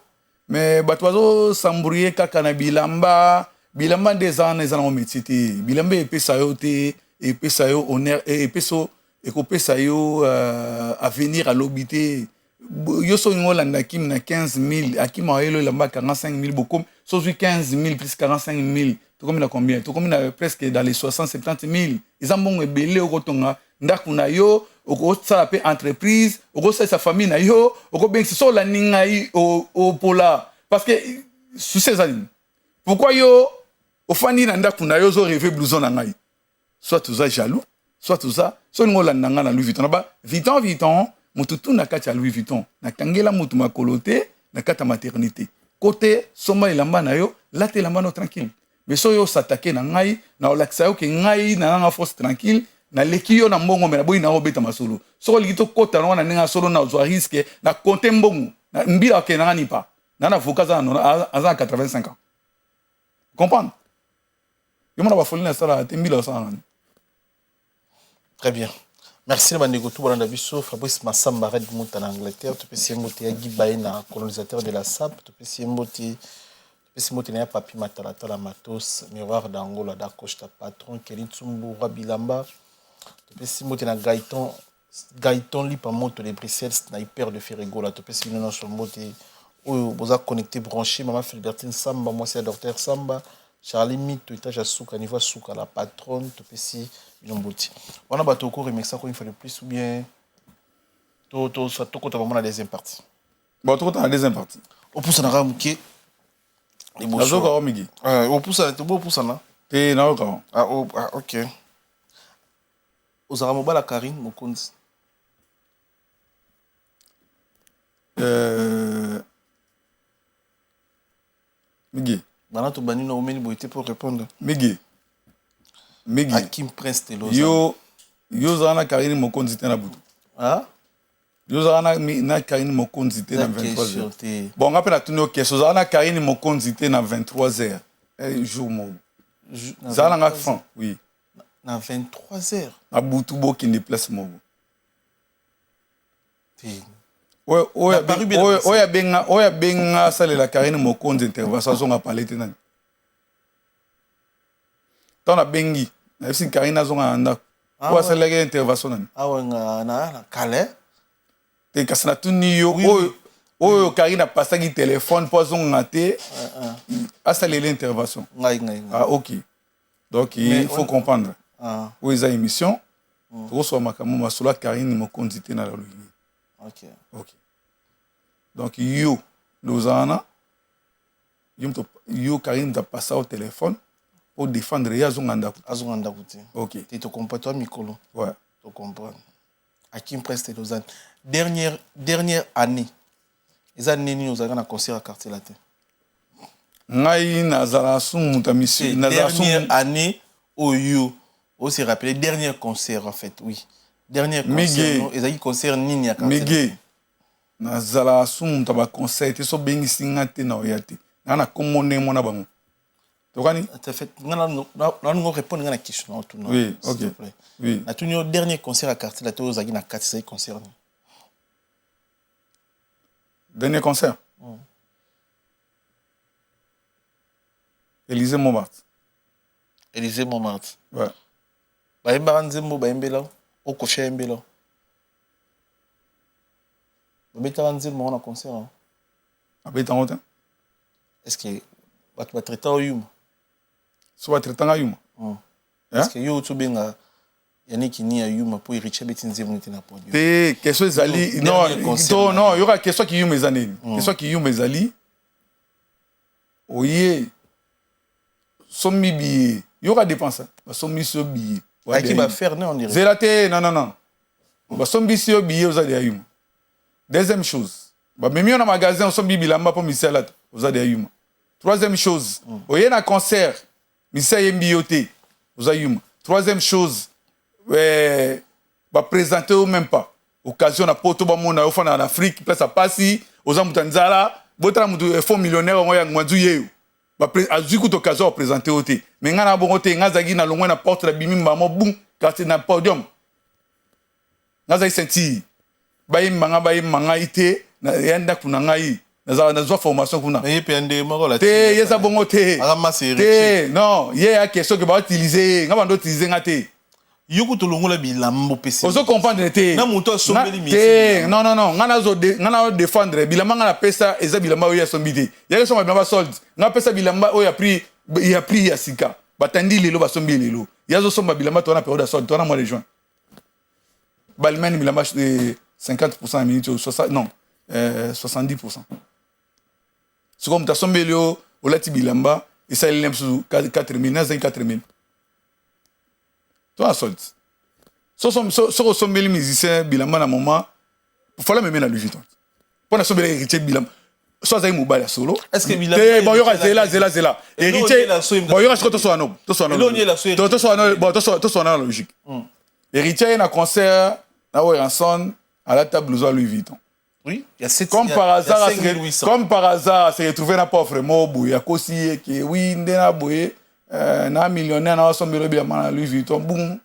mais batwazo sambrouiller kaka na bilamba des ans na métier te bilamba epesa yo te epesa yo honneur epeso ekopesa yo avenir à l'obité yo so ngolanda kim na 15 000 akima yelo lamba 45 000 beaucoup so 15 000 plus 45 000 to comme na combien to comme na presque dans les 60 70 000 izambongo ebele okotonga ndaku na yo okosala pe entreprise okosala sa famille na yo okobengisa so la ningai o pola parce que sous ces années pourquoi yo ofandi na ndaku na yo zo rêver blouson na ngai soit tu as jaloux soit tu ça so ngola nanga na Louis Vuitton ba Vuitton mututu na kati ya Louis Vuitton na kangela mutu makolote na kata maternité côté soma elamba na yo la te lamba no tranquille mais so yo s'attaquer na ngai na olakisa yo ke ngai na nga force tranquille na leki yo na mbongo me na boyi na obeta masolo soko likito kota na ninga solo na zo risque na compter mbongo na mbila ke na ni pa na avocat za 85 ans comprendre yo mona ba folie na sala te mbila sa. Très bien. Merci na bandeko tout balanda biso Fabrice Massamba Red Mount en Angleterre to pesi mbote ya Gibaye na colonisateur de la SAP to pesi mbote na Papi Matalata la Matos miroir d'Angola da Costa patron Kelitsumbu Rabilamba to pesi mbote na Gaëtan Lipa moto de Bruxelles sniper de Ferrigo la to pesi no so mbote oyo boza connecté branché Maman Philbertine Samba moi c'est docteur Samba Charlie Mito étage à Souka niveau Souka la patronne to pesi Ilomboти. On a battu au cours et ça une fois de plus ou bien tout côté vraiment la deuxième partie. Bon tout côté la deuxième partie. Au pouce na ramuke les beaux. Azo ka omigi. Au pouce na beau pouce na. Te na ka. OK. Ozara mobala Karine Mokonzi. Migi. Bana to bani na omeni boité pour répondre. Migi. Hakim Prince de Lausanne. Yo zana Karine Mokonzi te na butu. Ah? Yo zana na Karine Mokonzi te na 23h. Bon, on appelle à tout question. Zana Karine Mokonzi te na 23h. Un jour mo. Zana nga fan, oui. Na 23h. Na butu bo qui ne place mo. Oya benga sale la Karine Mokonzi intervention zonga parler te nani. Tona bengi na si Karina zonga anda kwa sala ke intervention nani na kale te kasana tuni yo oyo Karina pasaki téléphone po zonga te asala l'intervention ngai OK donc il faut comprendre où est émission reçoit makamu masula Karine Mokonzi te na la loyi OK donc yo Lausanne yo Karine da passer au téléphone pour défendre ya zonganda kuti. OK. Tu te comprends toi Mikolo. Ouais. Tu comprends. Hakim Prince de Lausanne. Dernière année. Les années nous avons un concert à quartier latin. Ngai nazala sumu ta mission dernière année au you. On s'est rappelé dernier concert en fait, oui. Dernier concert, ils ont concert nini à Mégé. Nazala sum taba concert te so bengi singa te na oyate. Na komone mona bango. Tokani? En fait, on répond à la question. Oui, ok. Oui. Na tout dernier concert à quartier la to zagi na quartier concert. Dernier concert. Élysée Montmartre. Élysée Montmartre. Ouais. Baimba nzembo baimbela o kocha mbela. Babeta nzembo na concert. Abeta ngota. Est-ce que va traiter au yuma? So va traiter au yuma. Est-ce que yo to benga Yannick ni a yuma pour Richard Betin nzembo na podium. Te question ezali non non il y aura question qui yuma ezani. Question qui yuma ezali. Oye sommi billet. Il y aura dépense. Sommi sur billet. Qui va faire non on dirait. Zélate non. Sommi sur billet aux adéyum. Deuxième chose. Même on a magasin on sommi bilamba pour misalat aux adéyum. Troisième chose. Oye na concert misay mbioté aux adéyum. Troisième chose présenter ou même pas. Occasion na poto ba mona ofana en Afrique place à passi aux amutanzala botala mutu fond millionnaire on ya ngwanzu yeyo. Azuku to kazo présenter oté mais ngana bongo te ngazagi na longwa na porte la bimi mamo boum quartier na podium ngazai senti bayi manga ite na yanda kuna ngai na zo formation kuna mais pende moko la te yesa bongo te te non ye a question que ba utiliser ngaba ndo utiliser ngate yuku to longola bilambo pesi ozo comprendre te na muto asombeli mi te non ngana défendre bilamba ngana pesa eza bilamba oya sombite yaka soma bilamba sold ngana pesa bilamba oya prix ya sika batandi lelo basombi lelo yazo somba bilamba to na période sold to na mois de juin balmen bilamba 50% minute 60 non 70%. Ce comme ta sombi lelo olati bilamba et ça il l'aime sous 4000 na 4000. Toi, solde. So sombeli musicien bilamba na moment. Fallait me mettre na Louis Vuitton. Pour na sombeli héritier bilamba. So za mobile solo. Est-ce que bilamba bon yora zela. Héritier. Bon yora to so ano. To so ano logique. Héritier na concert na Weranson à la table Louis Vuitton. Oui, il y a 7 comme par hasard, c'est retrouvé na pauvre mobu ya kosi que oui ndena boye. Na millionnaire na sombelo bilamba na Louis Vuitton boum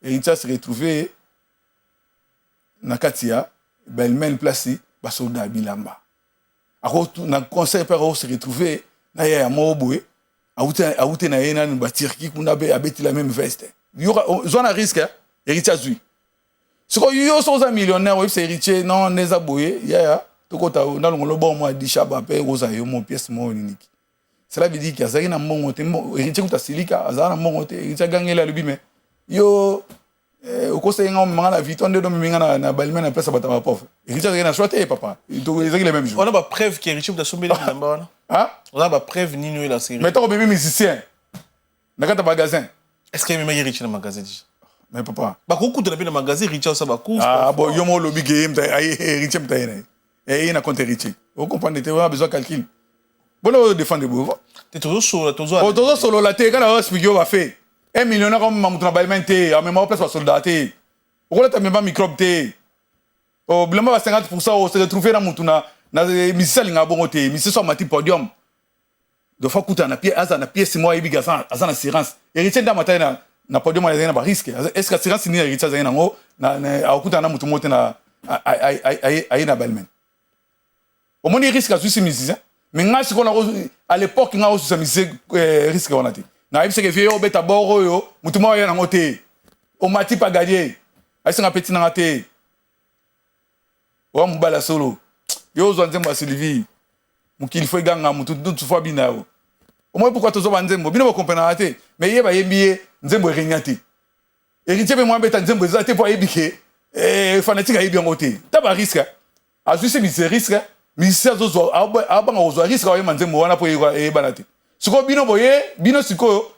et il s'est retrouvé na katia belmen placé ba soldat bilamba ako na concert per se retrouver na ya moboué auté na yena ba Turquie kuna be abeti la même veste yora zona risque héritier zui ce ko yo so za millionnaire oui c'est héritier non neza boye ya to kota na longolo bon moi di chaba pe rosa yo mon pièce mo unique. Cela veut dire qu'il y a ça qui n'a pas monté. Héritier qui t'a silika, ça n'a pas monté. Héritier a gagné la lubie mais yo au conseil on m'a la vie on de domi na na balmen na place batama pauvre. Héritier a choisi papa. Il doit les mêmes jours. On a pas preuve que Héritier t'a sombé là bas. Hein? On a pas preuve ni nous la série. Mais toi bébé musicien. Na kata magasin. Est-ce qu'il y a même Héritier dans magasin dit? Mais papa. Ba ko kuta na magasin Héritier ça ba ko. Ah bon yo mo lobby game Héritier mtaine. Et il na compte Héritier. Vous comprenez tu as besoin de calcul. Bon, défendre vous. Tu es toujours solo la tête, quand on explique, on va faire. 1 millionnaire comme Mamoutou Nabalmente, en même place pour soldat. Pourquoi tu n'as même pas microbe? Au blanc, 50%, on se retrouve dans Moutouna, dans les missiles, dans bon côté, missiles sur Mati Podium. De fois, quand on a pied, c'est moi, et big à assurance. Héritier d'un matin, na Podium, il y a un risque. Est-ce que l'assurance, c'est un héritier, il y a un haut, à Okuta, na Moutou Moté, à Balmen. Au moins, il risque à tous musiciens. Mais à l'époque, il y a aussi un risque. On a dit. Na ibse ke vieux beta boro yo, mutuma yo na ngote. O mati pa gagner. Aïssa na petit na ngate. Wa mbala solo. Yo zo nzembo Sylvie. Mukili fo ganga mutu tout fois binao. Au moins pourquoi tozo banzembo bino ko comprendre ate. Mais yeba yembiye nzembo renyate. Héritier be moi beta nzembo zate pour yebike. Fanatique ayebi ngote. Taba risque. Azusi mi risque. Ministère zozo abanga ozo risque wa nzembo wana po yebanate. Siko bino boye, bino siko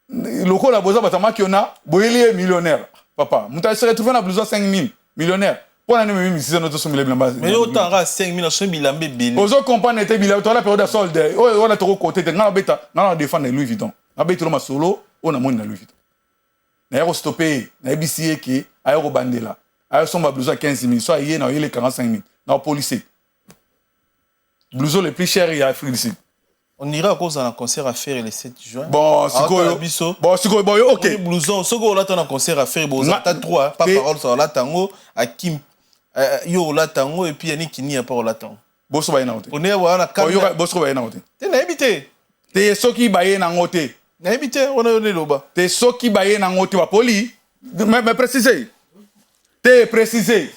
loko la boza batama kiona, boye lié millionnaire. Papa, mouta se retrouver na besoin 5000 millionnaire. Pour la même mission notre somme bilamba. Mais autant ra 5000 somme bilamba bele. Ozo comprendre était bilamba to la période de solde. On a trop côté ngana beta, ngana défendre Louis Vuitton. Na beta lo masolo, on a mon na Louis Vuitton. Na yako stopper, na ebisié que aye kobandela aye somba blouson à 15 000 soit aye na les 45 000 na policier blouson le plus cher il y a Afrique du Sud. On ira à cause d'un concert à faire le 7 juin. Bon, c'est quoi? Bon, c'est quoi? Bon, ok. Blouson, ce qu'on a un concert à faire, bon, t'as trois, pas parole sur la tango, à Kim, yo la tango et puis Yannick qui n'y a pas la tango. Bosso ba ina ote. On est à la caméra. Bosso ba ina ote. T'es n'habité. T'es soki ba ina ngote. N'habité, on est là-bas. T'es soki ba ina ngote wa poli. Mais préciser. T'es préciser.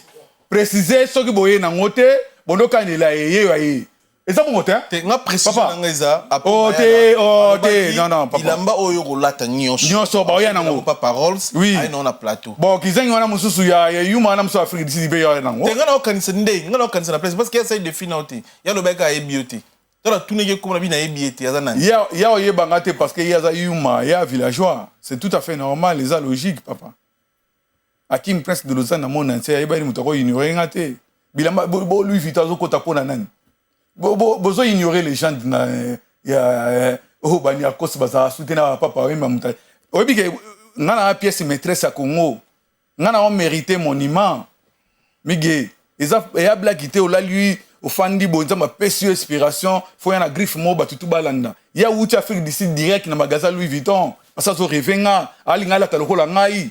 Préciser soki ba ina ngote, bono kanela ye. Et ça mon hein? T'es nga précision ngeza non papa. Il amba oyo rolata nyonso. Nyonso ba ya nango pas paroles. Oui. Ai non na plateau. Bon, kizengi wana mususu ya yuma na musu Afrique d'ici be ya nango. T'es nga na okanisa ndé, nga na okanisa na place parce qu'il y a ça de finauté. Ya lo beka e bioté. Tala tunege comme la bina e bioté azana. Ya oye bangate parce que ya za yuma, ya villageois. C'est tout à fait normal, les logique papa. Akim Prince de Lausanne na mon entier, ya ba ni mutako ignorer ngate. Bilamba bo lui vitazo kota pona nani. Besoin ignorer les gens bani à cause baza soutenir papa oui mamuta obi ke ngana pièce maîtresse à Congo ngana on mérité monument mige eza black ité ola lui ofandi bonza ma précieuse inspiration faut y en a griffe mo batutu balanda ya wuti Afrique d'ici direct na magasin Louis Vuitton parce que so revenga alinga la talokola ngai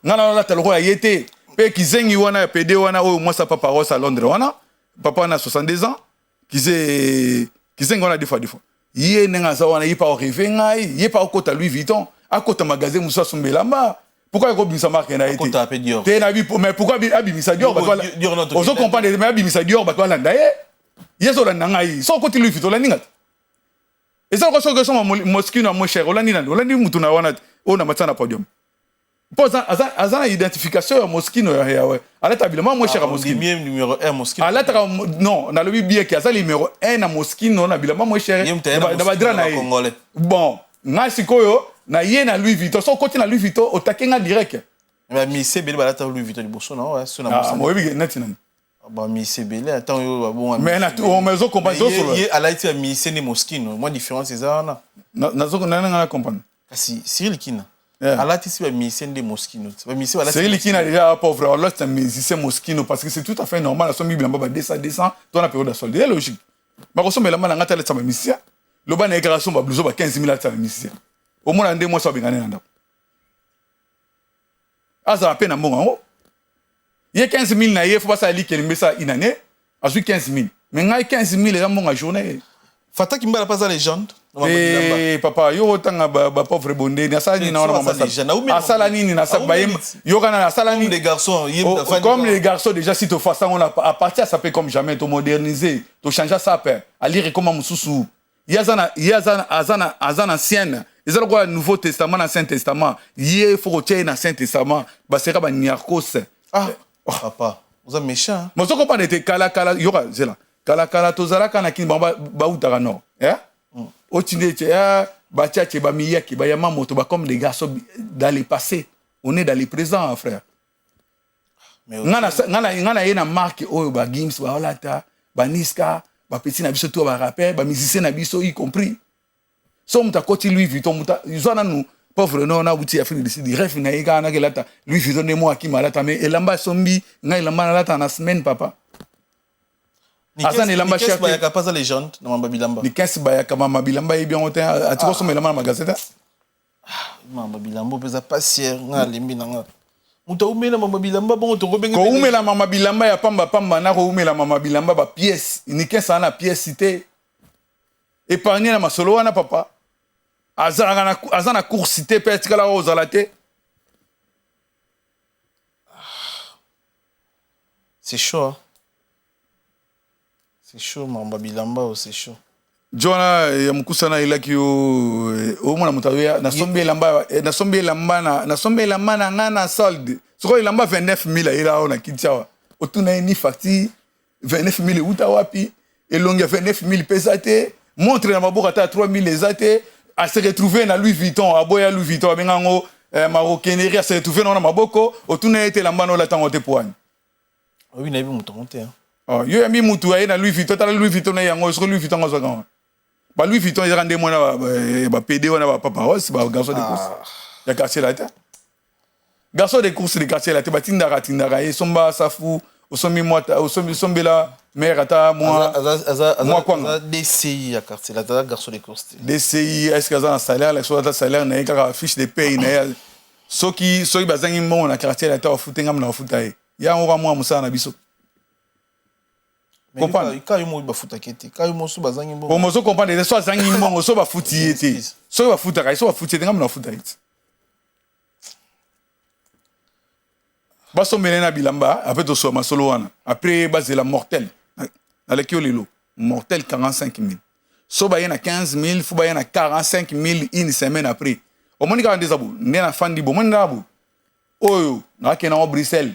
ngana la talokola yete pe kizengi wana PD wana o moi ça papa Ross à Londres wana papa na 62 ans qui ngona des fois yé nenga za wana yipa rêver ngai yipa kota Louis Vuitton à kota magasin musa sombelamba pourquoi ko bimisa marque na été te na bi mais pourquoi abimisa Dior batwa ozo comprendre mais abimisa Dior batwa landa yeso la ngai so koti Louis Vuitton la ninga et ça ko so que son mosquino à moins cher olandi mutuna wana ona matana podium pose azana identification ya mosquino ya ouais alata bilement moins cher à mosquino numéro 1 mosquino alata non na lobi bien ki azali numéro 1 na mosquino na bilement moins cher na badra na bon nga sikoyo na ye na Louis Vuitton so côté na Louis Vuitton otakenga direct mais mi sebele balata Louis Vuitton liboso na ouais so na mosquino moi bi netina ba mi sebele attends yo bon mais na on mezo comprendre so ye alaiti ya mi sene mosquino moi différence ezana na zo na comprendre kasi Cyril Kina alati si ba musicien de Moschino ba musicien voilà c'est lui qui n'a déjà pauvre alors c'est un musicien Moschino parce que c'est tout à fait normal à son bible ba descend toi na période de solde c'est logique ba ko somela mala ngata le tsama musicien lo ba na écration ba blouson ba 15 000 tsama musicien au moins ndé moi so bingane nda asa à peine mbongo ye 15 000 na ye faut pas ça li kelimbe ça une année a 15 000 mais ngai 15 000 les mbongo à journée Fata Kimbala pas la légende. Eh papa yo tanga ba pauvre bondé na sala ni na wana mama sala nini na sala bayem yo kana na sala ni les garçons comme les garçons déjà si tu fais ça on a à partir ça peut comme jamais to moderniser to changer ça père à lire comme mususu yazana ancienne ils ont quoi nouveau testament ancien testament il faut retirer dans ancien testament ba sera ba niarkos papa vous êtes méchant moi je comprends était kala yo zela kala tozala kana kin ba utaka no au Tindé, Batiache, Bamiyaki, Bayamamoto, comme des garçons dans le passé. On est dans le présent, frère. Ngana yena marque oyo ba Gims ba Olata, ba Niska, ba petit na biso to ba rappeur, ba musicien na biso y compris. So muta koti Louis Vuitton muta yuzana nu pauvre no na buti Afrique du Sud, ref na yika na kelata Louis Vuitton ne mo akima lata mais elamba sombi ngai elamba na lata na semaine papa. Azan elamba cher bayaka pas légende na mamba bilamba ni kesi bayaka mamba bilamba e bien otin atiko so melama na magazeta mamba bilamba pesa pas cher nga limbi na nga muta umela mamba bilamba bon to robenga ko umela mamba bilamba ya pamba na ko umela mamba bilamba ba pièce ni kesa na pièce cité épargner na masolo wana papa azana cour cité peut-être kala ozalate c'est chaud hein? C'est chaud, mamba bilamba, c'est chaud. Jona ya mkusana ilaki o mona mutawea na sombe lamba na ngana solde. Soko ilamba 29000 ila ona kitchawa. Otuna ni facture 29000 uta wapi elonge 29000 pesate montre na maboka ta 3000 ezate a se retrouver na Louis Vuitton aboya Louis Vuitton abengango maroquinerie a se retrouver na maboko otuna ete lamba no la tango te poani. Oui, na bi mutonte hein. Oh, yo yami mutu aye na Louis Vuitton, tala Louis Vuitton na yango, est-ce que Louis Vuitton ngazo kan? Ba Louis Vuitton ya rande mona ba PD wana ba papa Ross ba garçon de poste. Ya caché la tête. garçon de course de quartier là te batindara tindara et somba safu osomi mwata osomi sombela mère ata moi moi DCI ya quartier là garçon de course DCI est-ce que ça un salaire la soit salaire na ka fiche de paye na soki bazangi mbongo na quartier là ta ofutenga na ofutaye ya ngwa mwa musana na biso comprendre ka yo mo bafuta kete ka yo mo so bazangi mbongo bon mozo comprendre so bazangi mbongo so bafuti ete so bafuta ka so bafuti ete ngam na ofuta ete baso menena bilamba après to so masolo wana après bazela mortel na le kiolelo mortel 45 000 so ba yana 15 000 fu ba yana 45 000 une semaine après o moni ka ndezabu ndena fandi bo moni ndabu oyo na kena o Bruxelles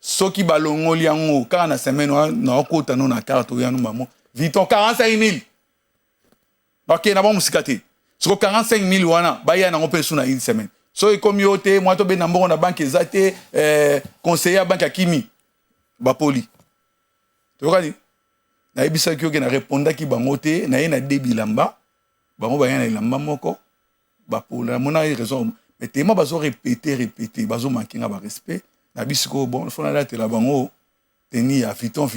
soki balongoli yango kaka na semaine na okota no na carte ya no mamo viton 45 000 ok na ba musika te soko 45 000 wana ba yana ngo pesu na une semaine so ikomi yote moi to be na mbongo na banque ezate conseiller banque akimi ba poli to kali na ebisa ki oke na répondre ki bango te na ye na debilamba bango ba yana ilamba moko ba pola mona raison mais tellement bazo répéter bazo manquer ba respect na bisiko bon fona la te la bango teni ya fiton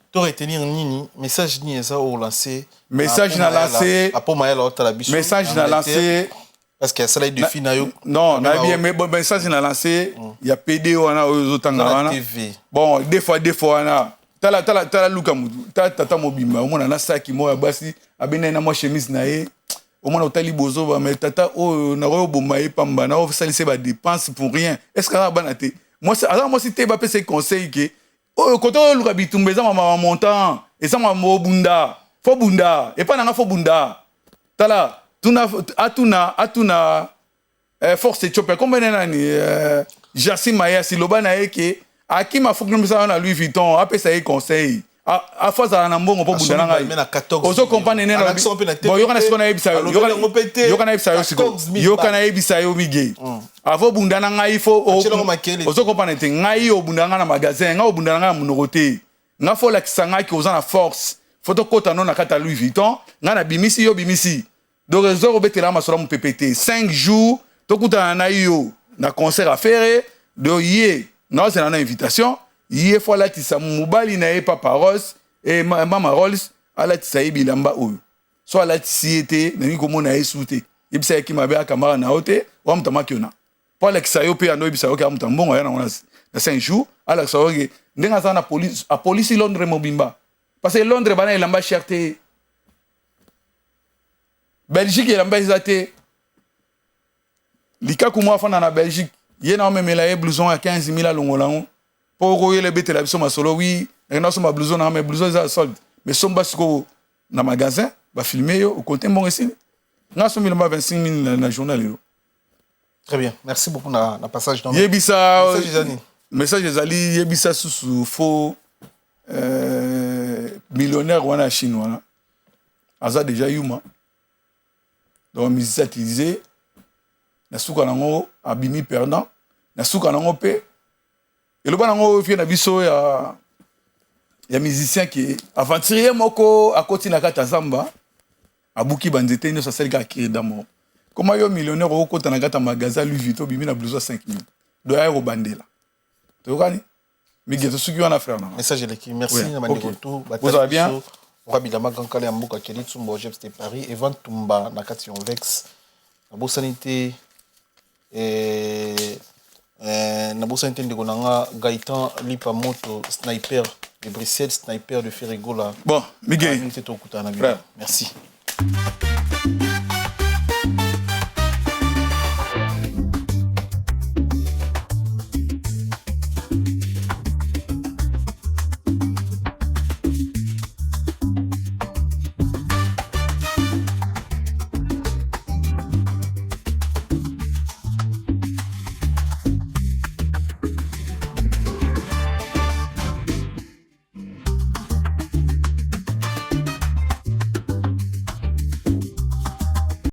to retenir nini message ni eza au lancer message na lancer apo mayela ota la biso message na lancer parce que ça là de fina yo non na bien mais bon message na lancer ya PD wana ozotanga wana bon des fois wana tala luka mudu tata mobimba omona na saki mo ya basi abene na mo chemise na ye omona otali bozo ba mais tata o na royo bomba pamba na o salise ba dépense pour rien est-ce que ça bana te moi si te ba pese conseil que o koto luka bitumba za mama montant et ça mama bunda fo bunda et pas na fo bunda tala atuna force Ethiopia combien nani Jassim Maya si loba na eke akima foknomisa na Louis Vuitton apesa e conseil a faza na mbongo po bunda na ngai ozo comprendre nene bon yokana sikona ebisa yokana ebisa yo siko yokana ebisa yo mige avo bunda na ngai fo ozo comprendre te ngai o bunda na magasin ngai o bunda na munoko te nga fo la kisanga ki oza na force photo kota no na kata Louis Vuitton nga na bimisi yo bimisi donc réseau robetela masora mu PPT 5 jours tokuta na yo na concert à faire de yé non c'est na invitation yé fois la tisa mobali na e papa Rose et mama Rolls ala tisa ibilamba oyo so ala tisiete na ni komona esute ibisa ki mabe akamara na hote wa mtama kiona pour la kisayo pe ando ibisa oka mtambongo ya na 5 jours ala so ke ndenga sana police a police Londres mobimba parce que Londres bana ilamba cherté Belgique elamba ezate likaku mwa fana na Belgique yena memela e blouson à 15 000 longolango pour royer betela biso masolo oui na so ma blouson na mais blouson za solde mais somba siko na magasin ba filmer yo au côté bon ici na so 25 000 na journal yo. Très bien, merci beaucoup na passage dans yebisa message ezali yebisa susu faux millionnaire wana chinois aza déjà yuma donc musicien utilisé na suka nango abimi perdant na suka nango pe eloba nango fie na biso ya musicien qui aventurier moko akoti na kata zamba abuki banzete no saseli ka kiri damo comment yo millionnaire okota na kata magasin Louis Vuitton bimi na blouson 5 000 do ya robandela to kani migeto suki wana frère na message leki merci na bandeko tout vous allez bien Rabilama Gankale ya mboka Kelly Tsumbo Jeps de Paris Evan Tumba na kati on vex na bosanité na bosanité ndeko nanga Gaëtan Lipa Moto sniper de Bruxelles sniper de Ferrigola bon Miguel merci.